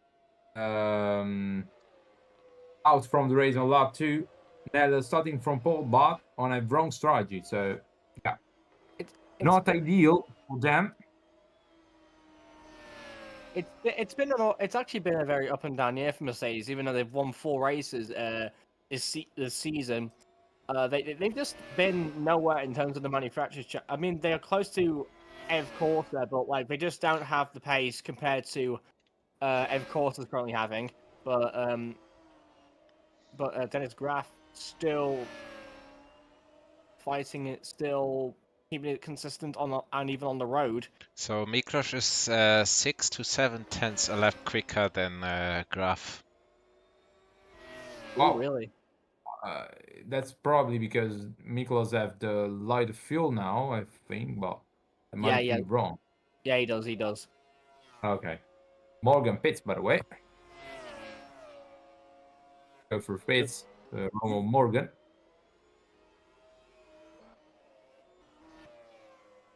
C: out from the race on lap 2, Nella starting from pole but on a wrong strategy, so it's not ideal for them.
E: It's actually been a very up and down year for Mercedes, even though they've won 4 races this season. They've just been nowhere in terms of the manufacturers. I mean, they are close to Ev Corsa, but they just don't have the pace compared to Ev Corsa's currently having. But Dennis Graff still fighting it, still keeping it consistent and even on the road.
D: So Miklos is 6 to 7 tenths a lap quicker than Graff.
E: Oh, really?
C: That's probably because Miklos have the lighter fuel now, I think, but I might be wrong.
E: Yeah, he does.
C: Okay. Morgan pits, by the way. Go for pits. Morgan.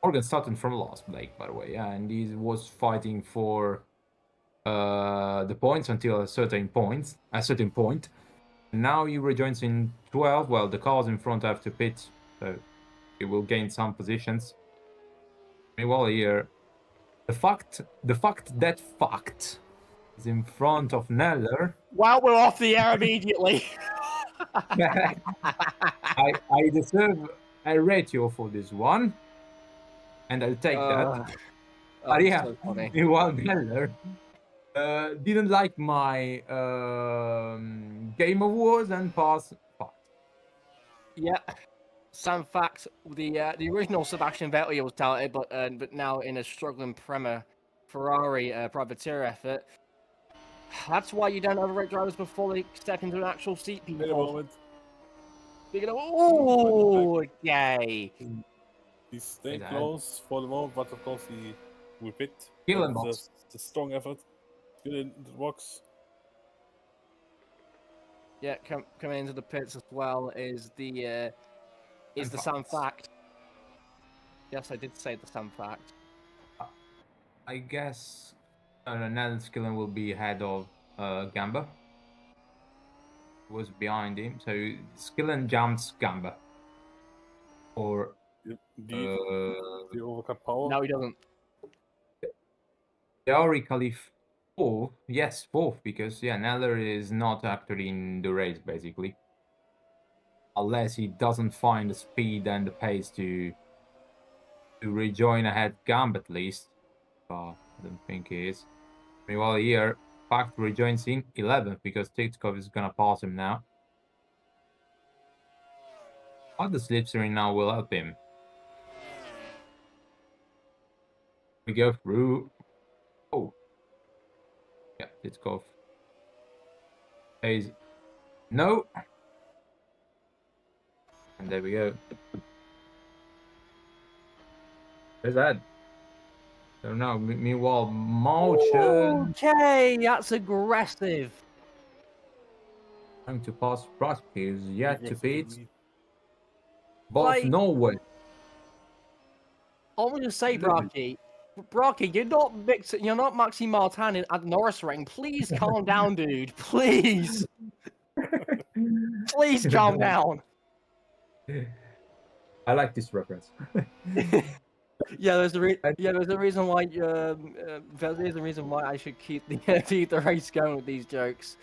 C: Morgan started from last, Blake, by the way, and he was fighting for the points until a certain point. Now he rejoins in 12. Well, the cars in front have to pit, so he will gain some positions. Meanwhile, here, the fact that is in front of Neller.
E: Well, we're off the air immediately.
C: I deserve a ratio for this one, and I'll take that.
E: Oh,
C: But
E: it's
C: yeah,
E: so funny.
C: meanwhile, Geller didn't like my Game of Wars and passed.
E: Yeah. Some fact, the original Sebastian Vettel was talented, but now in a struggling Prema Ferrari privateer effort. That's why you don't overrate drivers before they step into an actual seat,
A: Wait a
E: people.
A: moment.
E: Speaking of, oh, okay.
A: He's staying
C: Bad.
A: close for the moment, but of course he will pit.
C: Kill and
A: But
C: box.
A: the strong effort. Still in the box.
E: Yeah, coming into the pits as well is the
C: And
E: Sam
C: facts.
E: fact. Yes, I did say the Sam fact.
C: I guess Nell Skillen will be ahead of Gamba. Was behind him, so Skillen jumps Gamba. Or
A: Indeed, the overcut power.
E: No, he doesn't.
C: theoretically fourth. Yes, fourth, because yeah, Neller is not actually in the race basically. Unless he doesn't find the speed and the pace to rejoin ahead Gamba at least. But I don't think he is. Meanwhile here, Pact rejoins in 11th because Titkov is gonna pass him now. But the slipstream now will help him. We go through. Oh. Yeah, Titkov. Says no. And there we go. There's that. So now, meanwhile, Motion
E: Okay, that's aggressive.
C: trying to pass Prusky is yet to beat
A: Aggressively.
C: both
E: Like-
C: Norway.
E: I'm gonna say,
C: Look.
E: Brocky, you're not Maxi Martin at Norris ring. Please calm down, dude. Please, please calm down.
C: I like this reference.
E: Yeah, there's a reason why. There's a reason why I should keep keep the race going with these jokes.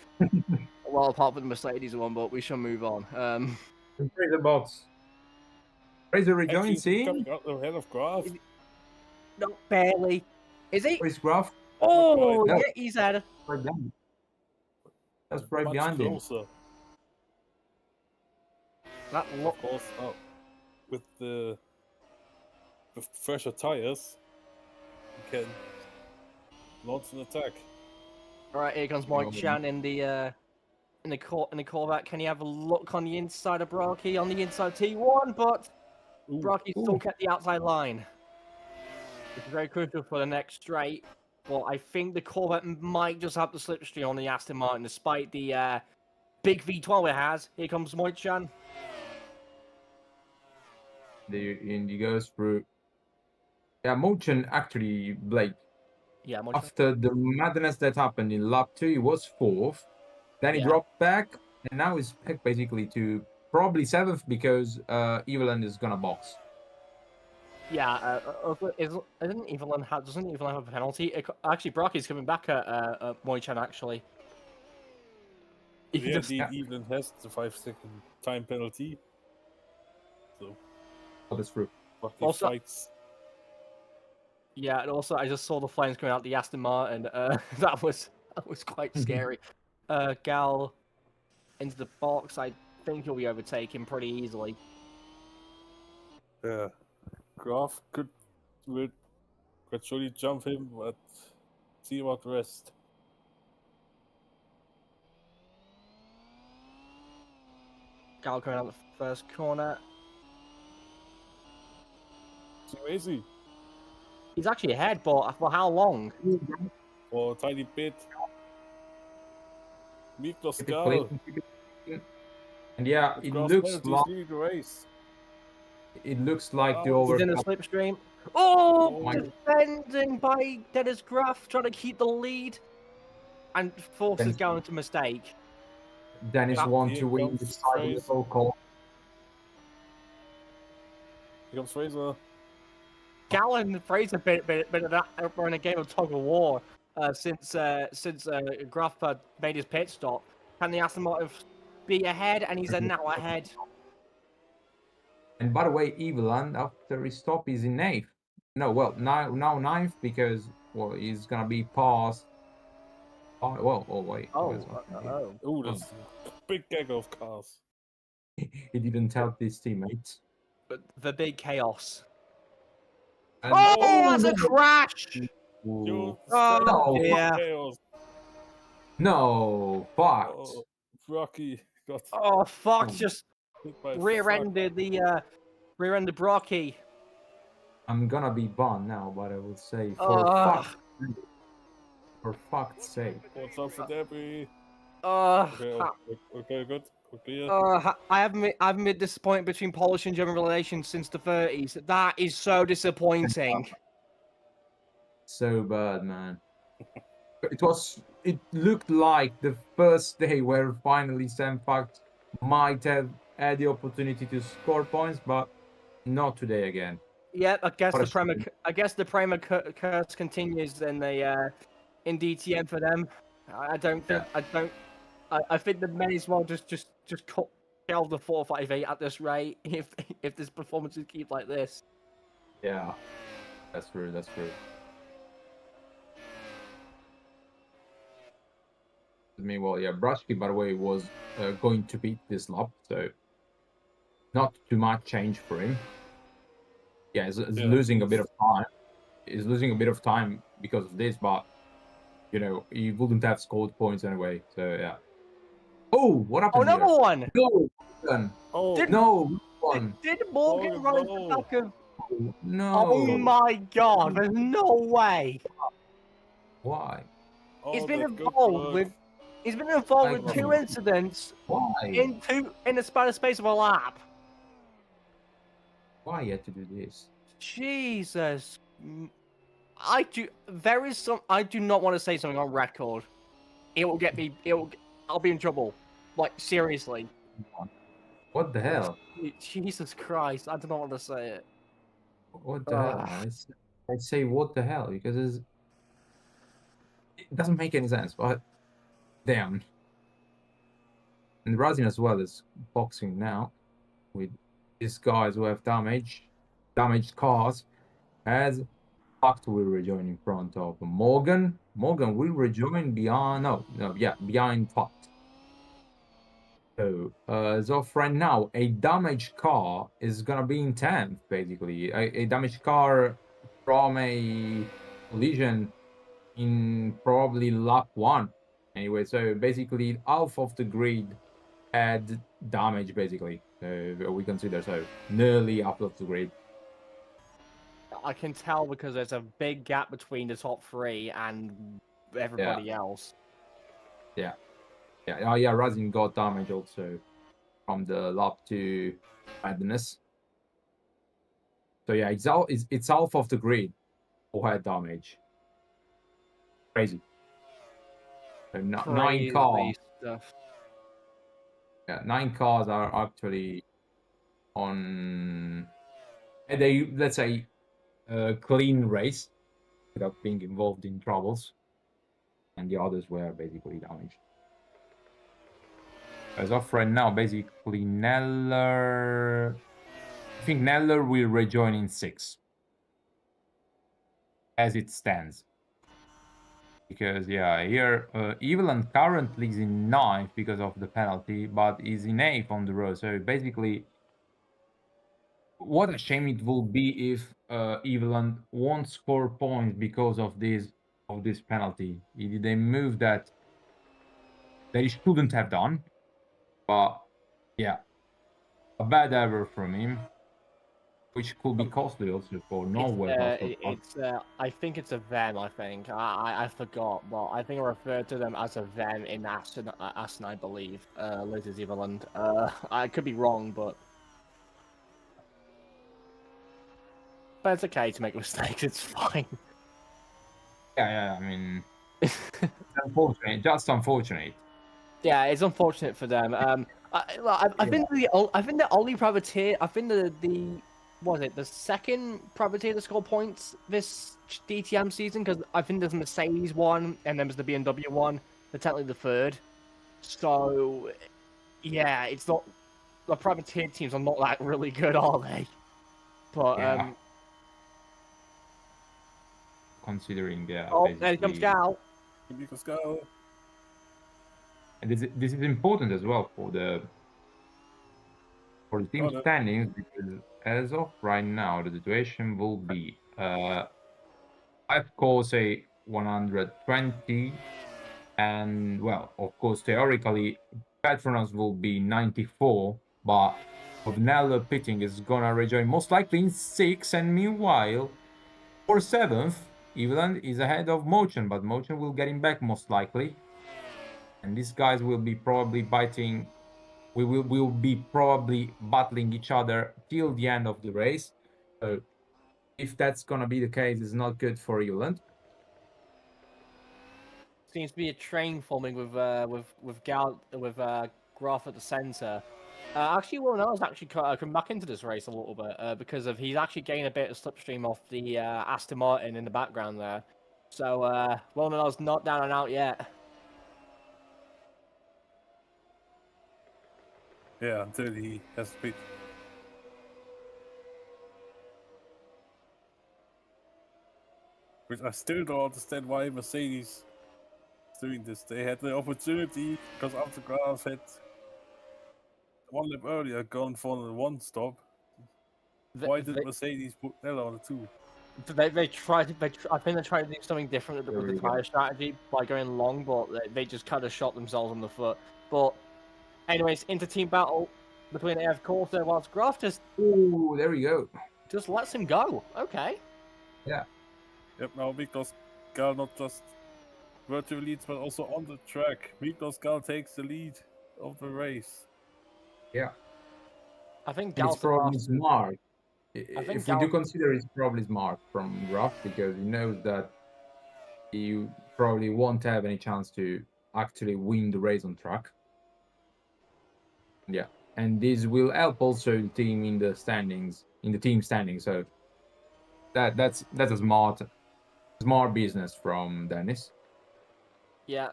E: Well, apart from the Mercedes one, but we shall move on.
C: Fraser box. Fraser
A: Actually,
C: rejoins
A: he's
C: in.
A: coming out ahead of Graf.
E: Not barely. Is he?
C: Chris Graf.
E: Oh,
C: No.
E: yeah, he's had.
C: Right behind. That's right
A: Much
C: behind him.
A: closer.
E: That
A: Of course, with fresher tires, you can launch an attack.
E: All right, here comes Mike Chan in the Corvette. Can you have a look on the inside of Brocky on the inside T1? But
A: Ooh,
E: Brocky still kept the outside line, which is very crucial for the next straight. But I think the Corvette might just have the slipstream on the Aston Martin, despite the big V12 it has. Here comes Mike Chan.
C: He goes through. Yeah, Motion actually, Blake.
E: Yeah, Mike Chan.
C: After the madness that happened in lap 2, he was 4th. Then he
E: Yeah.
C: dropped back, and now he's back basically to probably 7th because Evelyn is gonna box.
E: Yeah, doesn't Evelyn have a penalty? Actually, Brocky's coming back at Moichan, actually. You can
A: Yeah,
E: just-
A: indeed, Evelyn has the 5-second time penalty. So,
C: Oh, that's true.
A: but he
E: Also-
A: fights.
E: Yeah, and also I just saw the flames coming out the Aston Martin. That was quite scary. Gal into the box. I think he'll be overtaken pretty easily.
A: Yeah, Graf could surely jump him, but see about the rest.
E: Gal coming out the first corner.
A: It's crazy
E: He's actually ahead, but for how long?
A: for a tiny bit. Miklos
C: Keep it
A: Gal.
C: clean, keep it clean. And yeah,
A: With
C: it
A: Graf's
C: looks
A: penalties
C: like
A: leading the race.
C: the
A: Oh,
E: He's in a
C: overcut.
E: slipstream. Oh,
A: Oh.
E: defending by Dennis Graff, trying to keep the lead, and forces
C: Dennis-
E: Gal into mistake.
C: Dennis
E: Ah,
C: want
A: here
C: to win
A: comes
C: despite the
A: Fraser.
C: so-called.
A: Here comes Fraser.
E: Gal and Fraser been of that are in a game of tug of war since Graff made his pit stop. Can the Aston Martin be ahead? And he's now ahead.
C: And by the way, Evelyn, after his stop, is in 8th. No, well, now ninth because well he's gonna be past. Oh well, oh wait. where's Hockenheim here?
E: Oh.
A: Oh, there's a big gag of cars.
C: He didn't help his teammates.
E: But the big chaos.
C: And,
E: Oh, that's a
C: no!
E: crash!
A: You're
E: Oh,
A: standing in
E: dear.
A: chaos.
C: No, fucked.
A: Oh, Rocky got
E: Oh, fuck!
C: Oh.
E: Just
A: hit by a
E: rear-ended the rear-ended Brocky.
C: I'm gonna be banned now, but I will say
E: Ugh.
C: for fuck's sake.
A: truck. What's up for Debbie?
E: Uh,
A: Okay, good. Okay,
E: I haven't been disappointed between Polish and German relations since the 30s. That is so disappointing.
C: So bad, man. It looked like the first day where finally Sam Fact might have had the opportunity to score points, but not today again.
E: Yep, I guess
C: What a
E: the Prima curse continues in the in DTM for them. I think they may as well just cut shelve the 458 at this rate if this performances keep like this.
C: Yeah, that's true. That's true. Meanwhile, yeah, Brashki, by the way, was going to beat this lap, so not too much change for him. Yeah, he's losing a bit of time. He's losing a bit of time because of this, but you know he wouldn't have scored points anyway. So yeah. Oh, what happened?
E: Oh, number
C: here?
E: one.
C: No, Morgan.
A: Oh,
C: No, one.
E: Did Morgan run into
A: no.
E: the back of?
C: No.
E: Oh my God! There's no way.
C: Why?
E: He's
A: oh,
E: been
A: that's good
E: involved
A: work.
E: with. He's been involved
C: My
E: with two
C: God.
E: incidents
C: Why?
E: in the space of a lap.
C: Why you had to do this?
E: Jesus. I do not want to say something on record. It will get me. I'll be in trouble. Like seriously.
C: What the hell?
E: Jesus Christ! I don't know what to say it.
C: What the hell, man? I say what the hell because it doesn't make any sense. But damn. And Brazil as well is boxing now with these guys who have damaged cars, as Fact will rejoin in front of Morgan. Morgan will rejoin behind behind Fact. So as of right now, a damaged car is gonna be in 10th, basically. A damaged car from a collision in probably lap 1. Anyway, so basically half of the grid had damage, basically. We consider so nearly half of the grid.
E: I can tell because there's a big gap between the top three and everybody else.
C: Yeah. Oh yeah, Razin got damage also from the lap 2 madness. So yeah, it's half of the grid who had damage. Crazy. So 9 cars.
E: Stuff.
C: Yeah, 9 cars are actually on a, let's say, clean race without being involved in troubles, and the others were basically damaged. As of right now, basically Neller. I think Neller will rejoin in 6 as it stands. Because yeah, here Evelyn currently is in 9th because of the penalty, but is in 8th on the road. So basically, what a shame it will be if Evelyn won't score points because of this penalty. He did a move that he shouldn't have done. But yeah, a bad error from him, which could be costly also for Norway.
E: I think it's a them. I think I forgot, but I think I referred to them as a them in Aston, I believe. Later Zealand. I could be wrong, but it's okay to make mistakes. It's fine.
C: Yeah. I mean, it's unfortunate. Just unfortunate.
E: Yeah, it's unfortunate for them. I think the only privateer. I think the second privateer to score points this DTM season, because I think there's a Mercedes one and then there's the BMW one. They're technically the third. So yeah, it's not the privateer teams are not that really good, are they? But
C: considering, yeah,
E: Oh, there he comes
C: basically.
E: Gal.
A: Because go.
C: And this is important as well for the team
A: no.
C: standings, because as of right now, the situation will be I've called say 120, and well, of course, theoretically, Petronas will be 94, but Nello Pitting is gonna rejoin most likely in 6th, and meanwhile, for 7th, Eveland is ahead of Motion, but Motion will get him back most likely, and these guys will be probably biting. We will be probably battling each other till the end of the race. So if that's gonna be the case, it's not good for Eveland.
E: Seems to be a train forming with Gal with Graf at the center. Actually, Will Nell's actually come back into this race a little bit because of he's actually gained a bit of slipstream off the Aston Martin in the background there. So Will Nell's not down and out yet.
A: Yeah, until he has to pit. Which I still don't understand why Mercedes is doing this. They had the opportunity because Autograph had 1 lap earlier gone for the 1 stop. Why did Mercedes put Nello on the 2?
E: They tried. I think they tried to do something different with the
C: There we go.
E: tire strategy by going long, but they just kind of shot themselves on the foot. But anyways, into team battle between AF Corsa whilst Graf just
C: Oh, there we go.
E: lets him go. Okay.
C: Yeah.
A: Yep, now Miklos Gal not just virtual leads but also on the track. Miklos Gal takes the lead of the race.
C: Yeah.
E: I think
C: And it's
E: Gal's the last.
C: probably smart.
E: think
C: If we do
E: Gal-
C: consider it's probably smart from Graf, because he knows that you probably won't have any chance to actually win the race on track. Yeah. And this will help also the team in the standings, in the team standings. So that's a smart business from Dennis.
E: Yeah.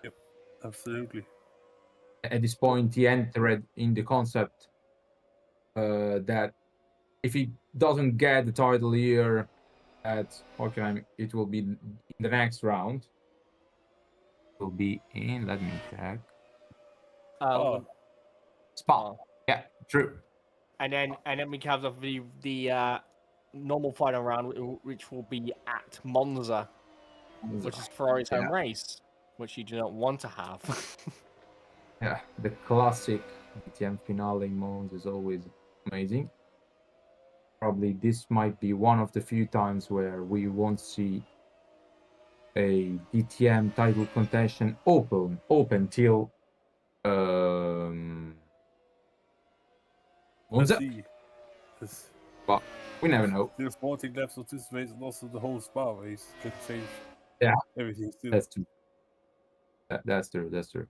A: Absolutely.
C: At this point, he entered in the concept that if he doesn't get the title here at Hockenheim, it will be in the next round. It will be in, let me check.
A: Oh.
C: Spa. Yeah, true.
E: And then we have the normal final round, which will be at Monza, which is Ferrari's home race, which you do not want to have.
C: Yeah, the classic DTM finale in Monza is always amazing. Probably this might be one of the few times where we won't see a DTM title contention open till
A: Let's
C: Monza.
A: see.
C: But we never know.
A: There's 14 laps of this race and also the whole Spa race can change everything still.
C: That's true. That's true.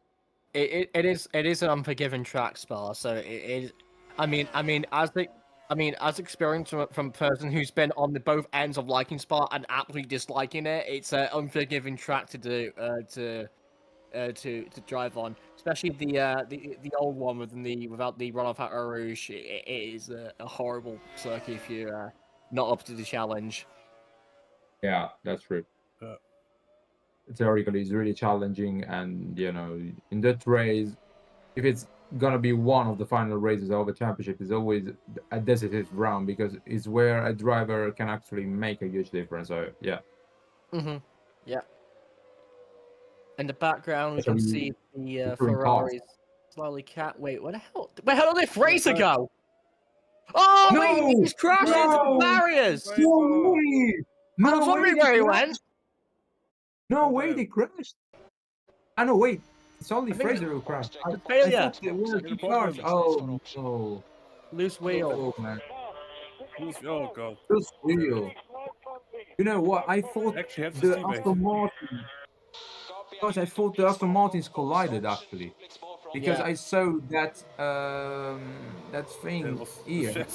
E: It is an unforgiving track, Spa. So it is. As experience from a person who's been on the both ends of liking Spa and absolutely disliking it, it's an unforgiving track to do to drive on, especially the old one without the runoff at Eau Rouge. It is a horrible circuit if you're not up to the challenge.
C: Yeah, that's true. Theoretically, it's really challenging, and in that race, if it's gonna be one of the final races of the championship, is always a decisive round, because it's where a driver can actually make a huge difference. So yeah.
E: Yeah. In the background, we can see the
C: touring
E: Ferraris
C: cars.
E: slowly Wait, where the hell did this racer go? Oh
C: No!
E: wait, he just crashed into the barriers.
C: No way!
E: I was wondering where he went.
C: No way, they crashed. I know. Wait, it's only
E: I think
C: Fraser who crashed. I
E: failure.
C: thought they were two cars. Oh no!
E: Loose wheel.
C: Oh man!
A: Oh god!
C: Loose wheel. You know what? I thought
A: Actually, have
C: the Aston Martin. Gosh, I thought the Aston Martins collided actually, because I saw that that thing here.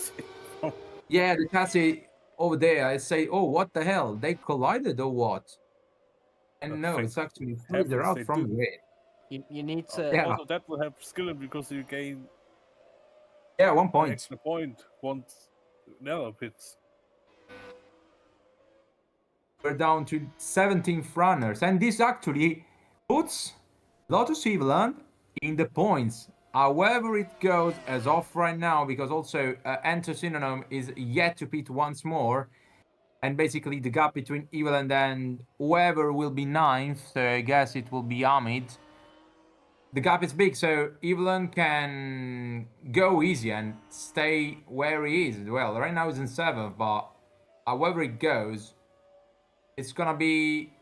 C: Yeah, the chassis over there. I say, oh, what the hell? They collided or what? And no, it's actually further out from the way.
E: You need to.
C: Yeah.
A: Also, that will help Skillen because you gain.
C: Yeah, 1 point.
A: Extra point once Nello pits.
C: we're down to 17th runners, and this actually puts Lotus Eveland in the points. However it goes as off right now, because also Enter Synonym is yet to pit once more, and basically the gap between Eveland and whoever will be 9th, so I guess it will be Amit. The gap is big, so Eveland can go easy and stay where he is. Well, right now he's in 7th, but however it goes, it's gonna be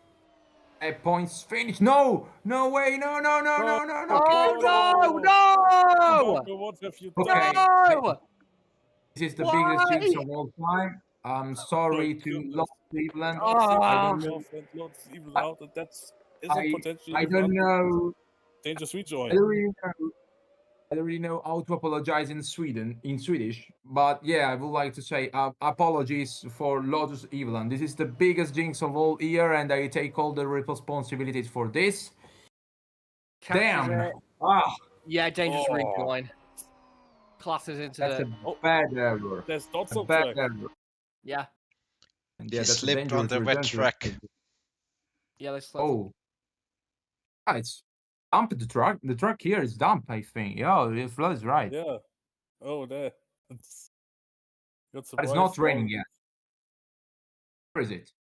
C: a points finish. No! No way! No, no, no, no, no, no!
E: Oh no! No!
A: Baku, what have you
C: Okay.
A: done?
E: No!
C: This is the
E: Why?
C: biggest jinx of all time. I'm sorry to
A: goodness.
C: Lost Cleveland.
E: Oh.
C: I don't know.
A: Off and lots even
C: I-
A: out, and that's is a potentially
C: I don't know.
A: dangerous
C: I
A: rejoin.
C: don't really know. I don't really know how to apologize in Swedish, but yeah, I would like to say apologies for Lotus Eveland. This is the biggest jinx of all year, and I take all the responsibilities for this.
E: Catches
C: Damn!
E: it.
C: Ah,
E: Yeah, dangerous
A: Oh.
E: rejoin. Classes into
C: that's
E: the.
C: a bad error.
A: There's lots
C: A
A: of
C: bad
A: track.
C: error.
E: Yeah,
C: And
D: He
C: yeah, that's a
D: slipped on
C: dangerous
D: the wet
C: return to-
D: track.
E: yeah, let's.
C: Oh. Ah, it's dump the truck. The truck here is dump, I think. Yeah, Flo is right.
A: Yeah. Oh, there. It's got
C: But it's
A: surprised.
C: not raining
A: Oh,
C: yet. Where is it?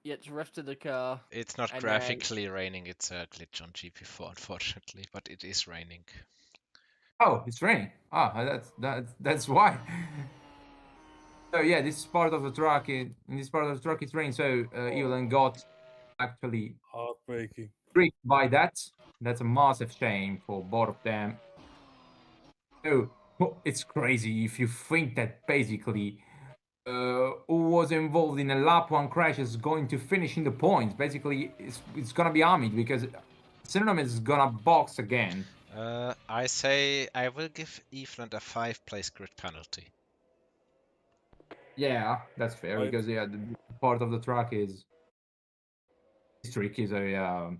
E: Yeah, drifted the car.
D: It's not
E: And,
D: graphically raining, it's a glitch on GP4, unfortunately, but it is raining.
C: Oh, it's raining. Ah, that's why. So yeah, this part of the truck, in this part of the truck, it's raining. So Evelyn got actually
A: heartbreaking.
C: tricked by that. That's a massive shame for both of them. So it's crazy if you think that basically who was involved in a lap 1 crash is going to finish in the points. Basically, it's gonna be Amit because Synonym is gonna box again.
D: I say I will give Eveland a 5-place grid penalty.
C: Yeah, that's fair
A: Right.
C: because yeah, the part of the track is tricky. So yeah,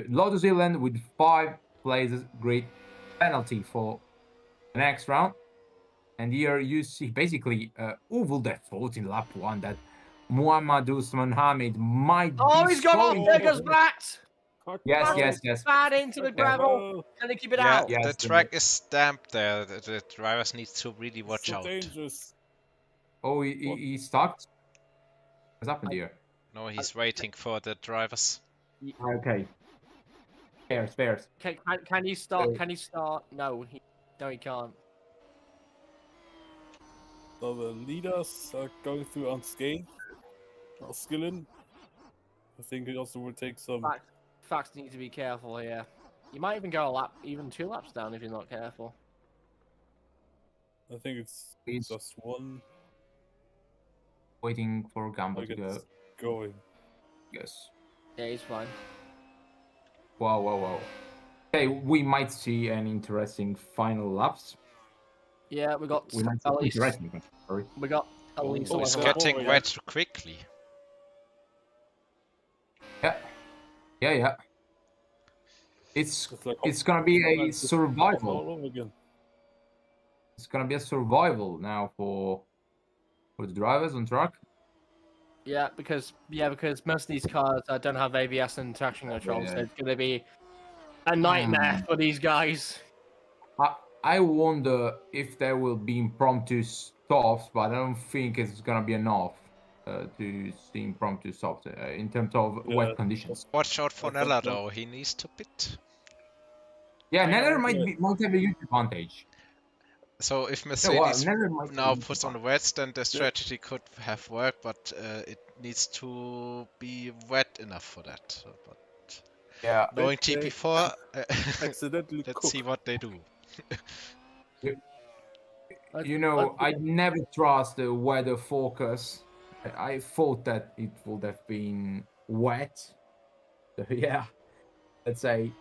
C: Lotus Island with 5 places grid penalty for the next round. And here you see basically who would have thought in lap 1 that Muhammad Usman Hamid might
E: Oh,
C: be
E: he's gone off
C: scoring.
E: Vegas back!
C: Yes,
A: Oh,
C: yes, yes.
E: Bad into the gravel.
A: oh,
E: Can they keep it
D: Yeah,
E: out?
C: Yes,
D: the track is damped there. The drivers need to really watch
A: so
D: out.
A: dangerous.
C: Oh,
A: What?
C: he stuck. What's happened here?
D: No, he's waiting for the drivers.
C: Okay. Spares.
E: Can you start? Can you start? No, he can't.
A: So the leaders are going through unscathed. Skillen. I think he also will take some.
E: Facts need to be careful here. You might even go a lap, even 2 laps down if you're not careful.
A: I think it's
C: He's
A: just one.
C: waiting for Gamba
A: Like
C: to go.
A: it's going.
C: Yes.
E: Yeah, he's fine.
C: Wow. Okay, we might see an interesting final laps.
E: Yeah, we got
C: We might see
E: at least.
C: interesting. Sorry.
E: We got at least.
A: Oh,
D: It's
A: so-
E: 11
D: getting
A: yeah.
D: wet quickly.
C: Yeah. It's
A: like,
C: gonna be a
A: Hockenheim just
C: survival.
A: all wrong again.
C: It's gonna be a survival now for the drivers on track.
E: Yeah, because most of these cars don't have ABS and traction control, so
C: Yeah.
E: it's gonna be a nightmare for these guys.
C: I wonder if there will be impromptu stops, but I don't think it's gonna be enough to see impromptu stops in terms of
A: Yeah.
C: wet conditions.
D: Watch out for
A: I thought
D: Nella
A: so.
D: though, he needs to pit.
C: Yeah,
E: I
C: Nether
E: know,
C: might have a huge advantage.
D: So if
C: Yeah,
D: Mercedes
C: Nether might have a
D: now
C: huge
D: puts on
C: advantage.
D: wets, then the strategy could have worked, but it needs to be wet enough for that. So, but
C: Yeah.
D: knowing
A: They
D: GP4,
A: accidentally
D: let's
A: cook.
D: see what they do.
C: You know, I never trust the weather forecast. I thought that it would have been wet. So, yeah, let's say.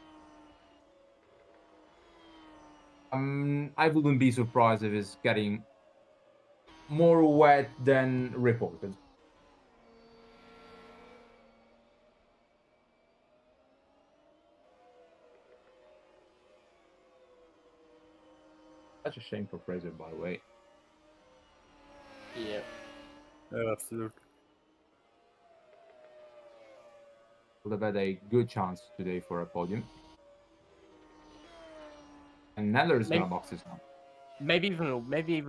C: I wouldn't be surprised if it's getting more wet than reported. Such a shame for Fraser, by the way.
E: Yeah.
A: Yeah, absolutely.
C: They've had a good chance today for a podium. And Neller is gonna box this one.
E: Maybe even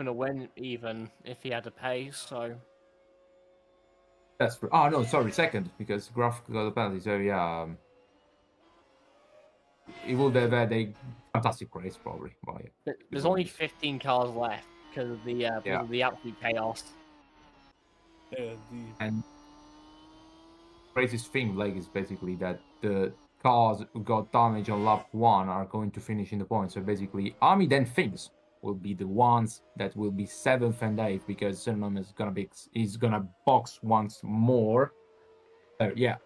E: a win, even if he had to pay. So
C: That's true. Oh no, sorry, second, because Graf got a penalty. So yeah, he would have had a fantastic race probably. But yeah,
E: there's only 15 cars left because of the absolute chaos.
A: Yeah,
C: and craziest thing, like, is basically that the cars who got damage on lap 1 are going to finish in the points. So basically, Army then thinks will be the ones that will be 7th and 8th because Suriname is gonna box once more. So yeah,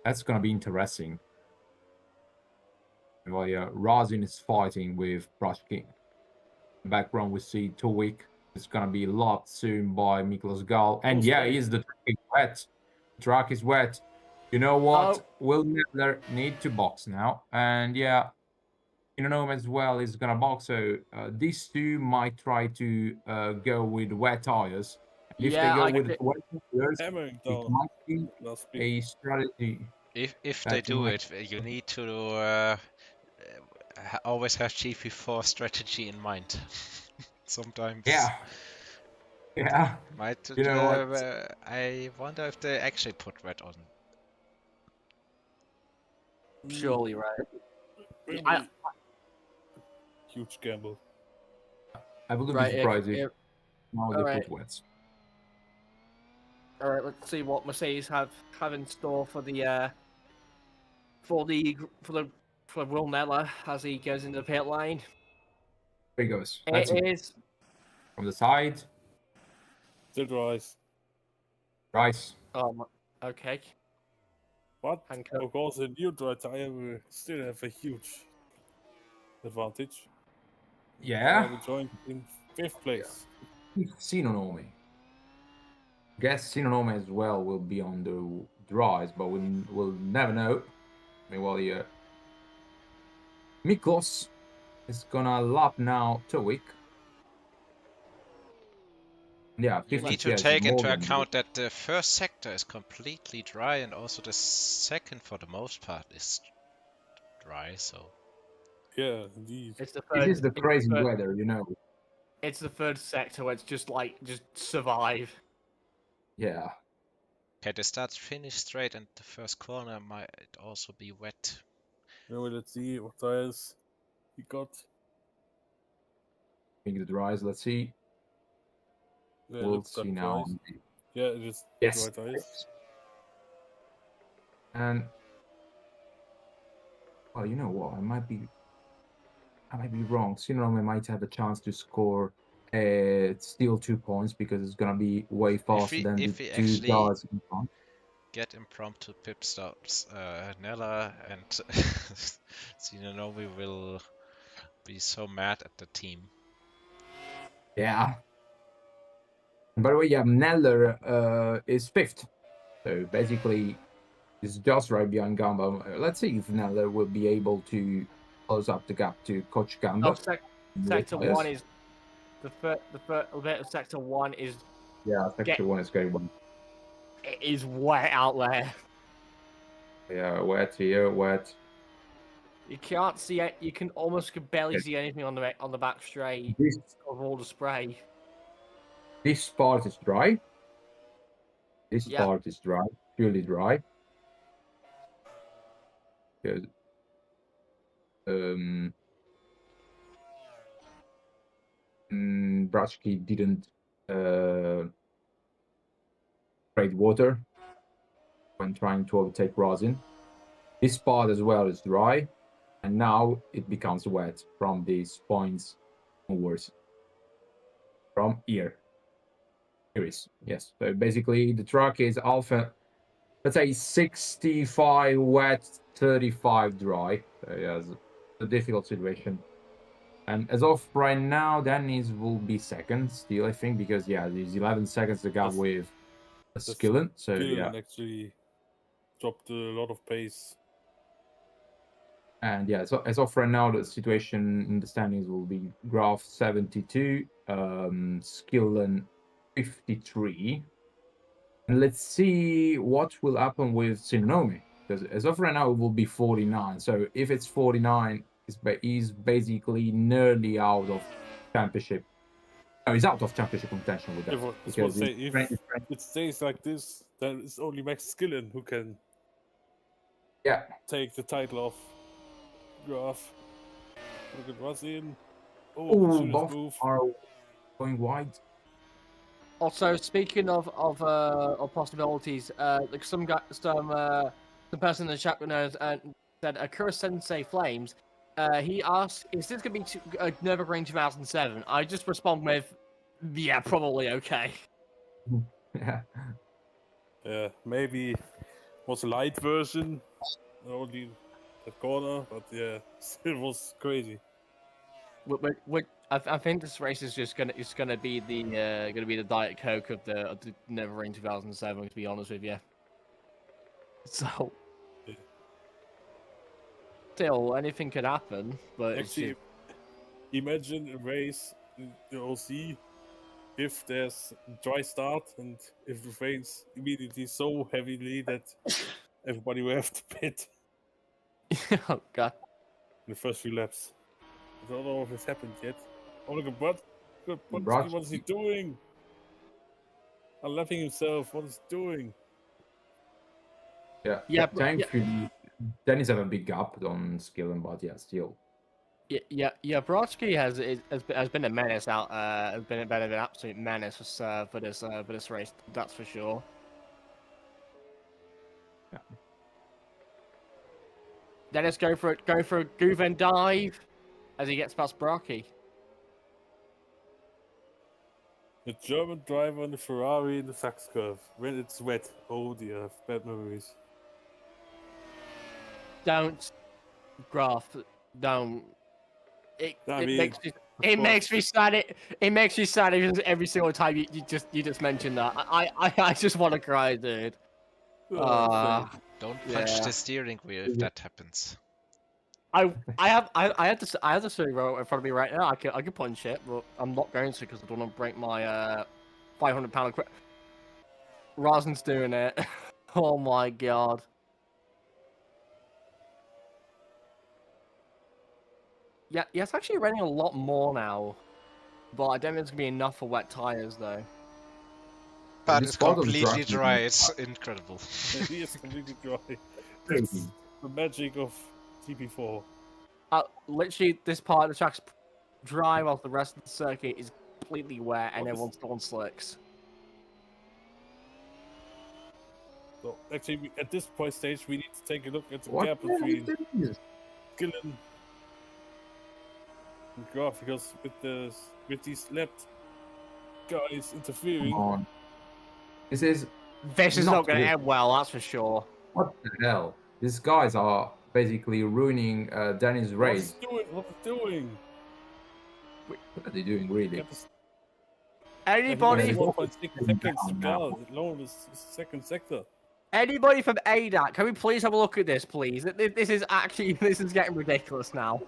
C: that's gonna be interesting. While Razin is fighting with Brushki. In the background we see Towik. It's gonna be locked soon by Miklos Gal. And yeah, is the track is wet. The track is wet. You know what? Will Miller need to box now. And yeah, Inonome as well is gonna box. So these two might try to go with wet tires. And if they go with wet tires, it might be a strategy.
D: If they do it, you need to always have GP4 strategy in mind. Sometimes.
C: Yeah. Yeah.
D: Might
C: you know what?
D: I wonder if they actually put red on.
E: Surely, right?
A: Huge gamble.
C: I wouldn't be surprised if now they put wets.
E: All right, let's see what Mercedes have in store for the Will Neller as he goes into the pit lane.
C: Here he goes.
E: It is
C: from the side.
A: Still Rice.
C: Rice.
E: Okay.
A: But of course, a new dry tire will still have a huge advantage.
C: Yeah.
A: We joined in 5th place.
C: Sinonome. Guess Sinonome as well will be on the dries, but we'll never know. Meanwhile, yeah. Miklos is gonna lap now Towik. Yeah,
D: you need to take into account that the first sector is completely dry, and also the second, for the most part, is dry. So
A: yeah, indeed.
E: This
C: is the crazy weather, you know.
E: It's the third sector where it's just survive.
C: Yeah.
D: Okay, the start finish straight, and the first corner might also be wet.
A: Well, let's see what tires he got.
C: Think the dries. Let's see.
A: Yeah,
C: we'll see now.
A: Yeah, it is
C: yes.
A: dry tires.
C: And well, you know what? I might be wrong. Sinonome might have a chance to score still 2 points because it's gonna be way faster than the 2 guys in front.
D: Get impromptu pit stops, Nella and Sinonome will be so mad at the team.
C: Yeah. By the way, yeah, Neller is 5th. So basically, it's just right behind Gamba. Let's see if Neller will be able to close up the gap to Coach Gamba.
E: Sector 1 is the bit of Sector 1 is.
C: Yeah, Sector 1 is going well.
E: It is wet out there.
C: Yeah, wet here, wet.
E: You can't see it. You can almost barely see anything on the back straight of all the spray.
C: This part is dry. This part is dry, purely dry. Because Brachki didn't trade water when trying to overtake Razin. This part as well is dry, and now it becomes wet from these points onwards. From here. Here is, yes. So basically the track is alpha, let's say 65 wet, 35 dry. So yeah, it's a difficult situation. And as of right now, Dennis will be second still, I think, because yeah, there's 11 seconds to go with Skillen. So
A: Skillen actually dropped a lot of pace.
C: And yeah, so as of right now, the situation in the standings will be Graf 72, Skillen 53. And let's see what will happen with Tsunami. Because as of right now, it will be 49. So if it's 49, he's basically nearly out of championship. No, he's out of championship contention with that.
A: If, I was
C: because
A: say,
C: his
A: if
C: friend-
A: it stays like this, then it's only Max Skillen who can
C: yeah,
A: take the title off Graf. Look at what's in. Oh,
C: oh,
A: Shooter's
C: both
A: move.
C: are going wide.
E: Also, speaking of possibilities, like some person in the chat knows said Akira Sensei Flames. He asked, "Is this gonna be Nürburgring 2007?" I just respond with, "Yeah, probably okay."
C: Yeah.
A: Yeah, maybe was a light version, only that corner, but yeah, it was crazy.
E: I think this race is just gonna be the Diet Coke of the Nürburgring 2007. To be honest with you, so
A: Yeah.
E: still anything could happen. But it's
A: Actually,
E: just,
A: imagine a race in the OC if there's dry start and if it rains immediately so heavily that everybody will have to pit
E: oh god.
A: in the first few laps. I don't know if it's happened yet. Oh, look at Brad.
C: Brodsky.
A: What is he doing? Unlapping himself. What is he doing?
C: Yeah,
E: Yeah,
C: thankfully, Dennis have a big gap on skill, but yeah, still.
E: Yeah. Brodsky has been a menace out. Has been an absolute menace for this race. That's for sure.
C: Yeah.
E: Dennis go for a Guven dive as he gets past Brocky.
A: The German driver in the Ferrari in the Sachs curve. When it's wet. Oh dear, I have bad memories.
E: Don't, Graf. Don't. It makes me sad. It makes me sad every single time you just mention that. I just want to cry, dude.
A: Oh, shame.
D: Don't punch
E: Yeah.
D: the steering wheel if that happens.
E: I had the steering wheel in front of me right now. I could punch it, but I'm not going to because I don't want to break my 500-pound equipment. Rosin's doing it. Oh my god. Yeah, it's actually raining a lot more now, but I don't think it's gonna be enough for wet tires though.
D: But
C: This
D: it's
C: spot on
D: completely
C: track-
D: dry. It's incredible.
A: He is completely dry. That's the magic of GP4.
E: Literally, this part of the track's dry while the rest of the circuit is completely wet and
A: What is-
E: everyone's still on slicks.
A: So actually, at this point stage, we need to take a look at the
C: What
A: gap
C: the hell is
A: between
C: this?
A: Skillen and Graf, because with these left guys interfering,
C: Come on. This is
E: This is not going to
C: good.
E: end well, that's for sure.
C: What the hell? These guys are basically ruining Danny's race.
A: What's he doing?
C: What are they doing, really?
A: Get this-
E: Anybody,
C: Yeah,
A: 1.6 seconds to
C: now.
A: go. Alone is second sector.
E: anybody from ADAC, can we please have a look at this, please? This is getting ridiculous now.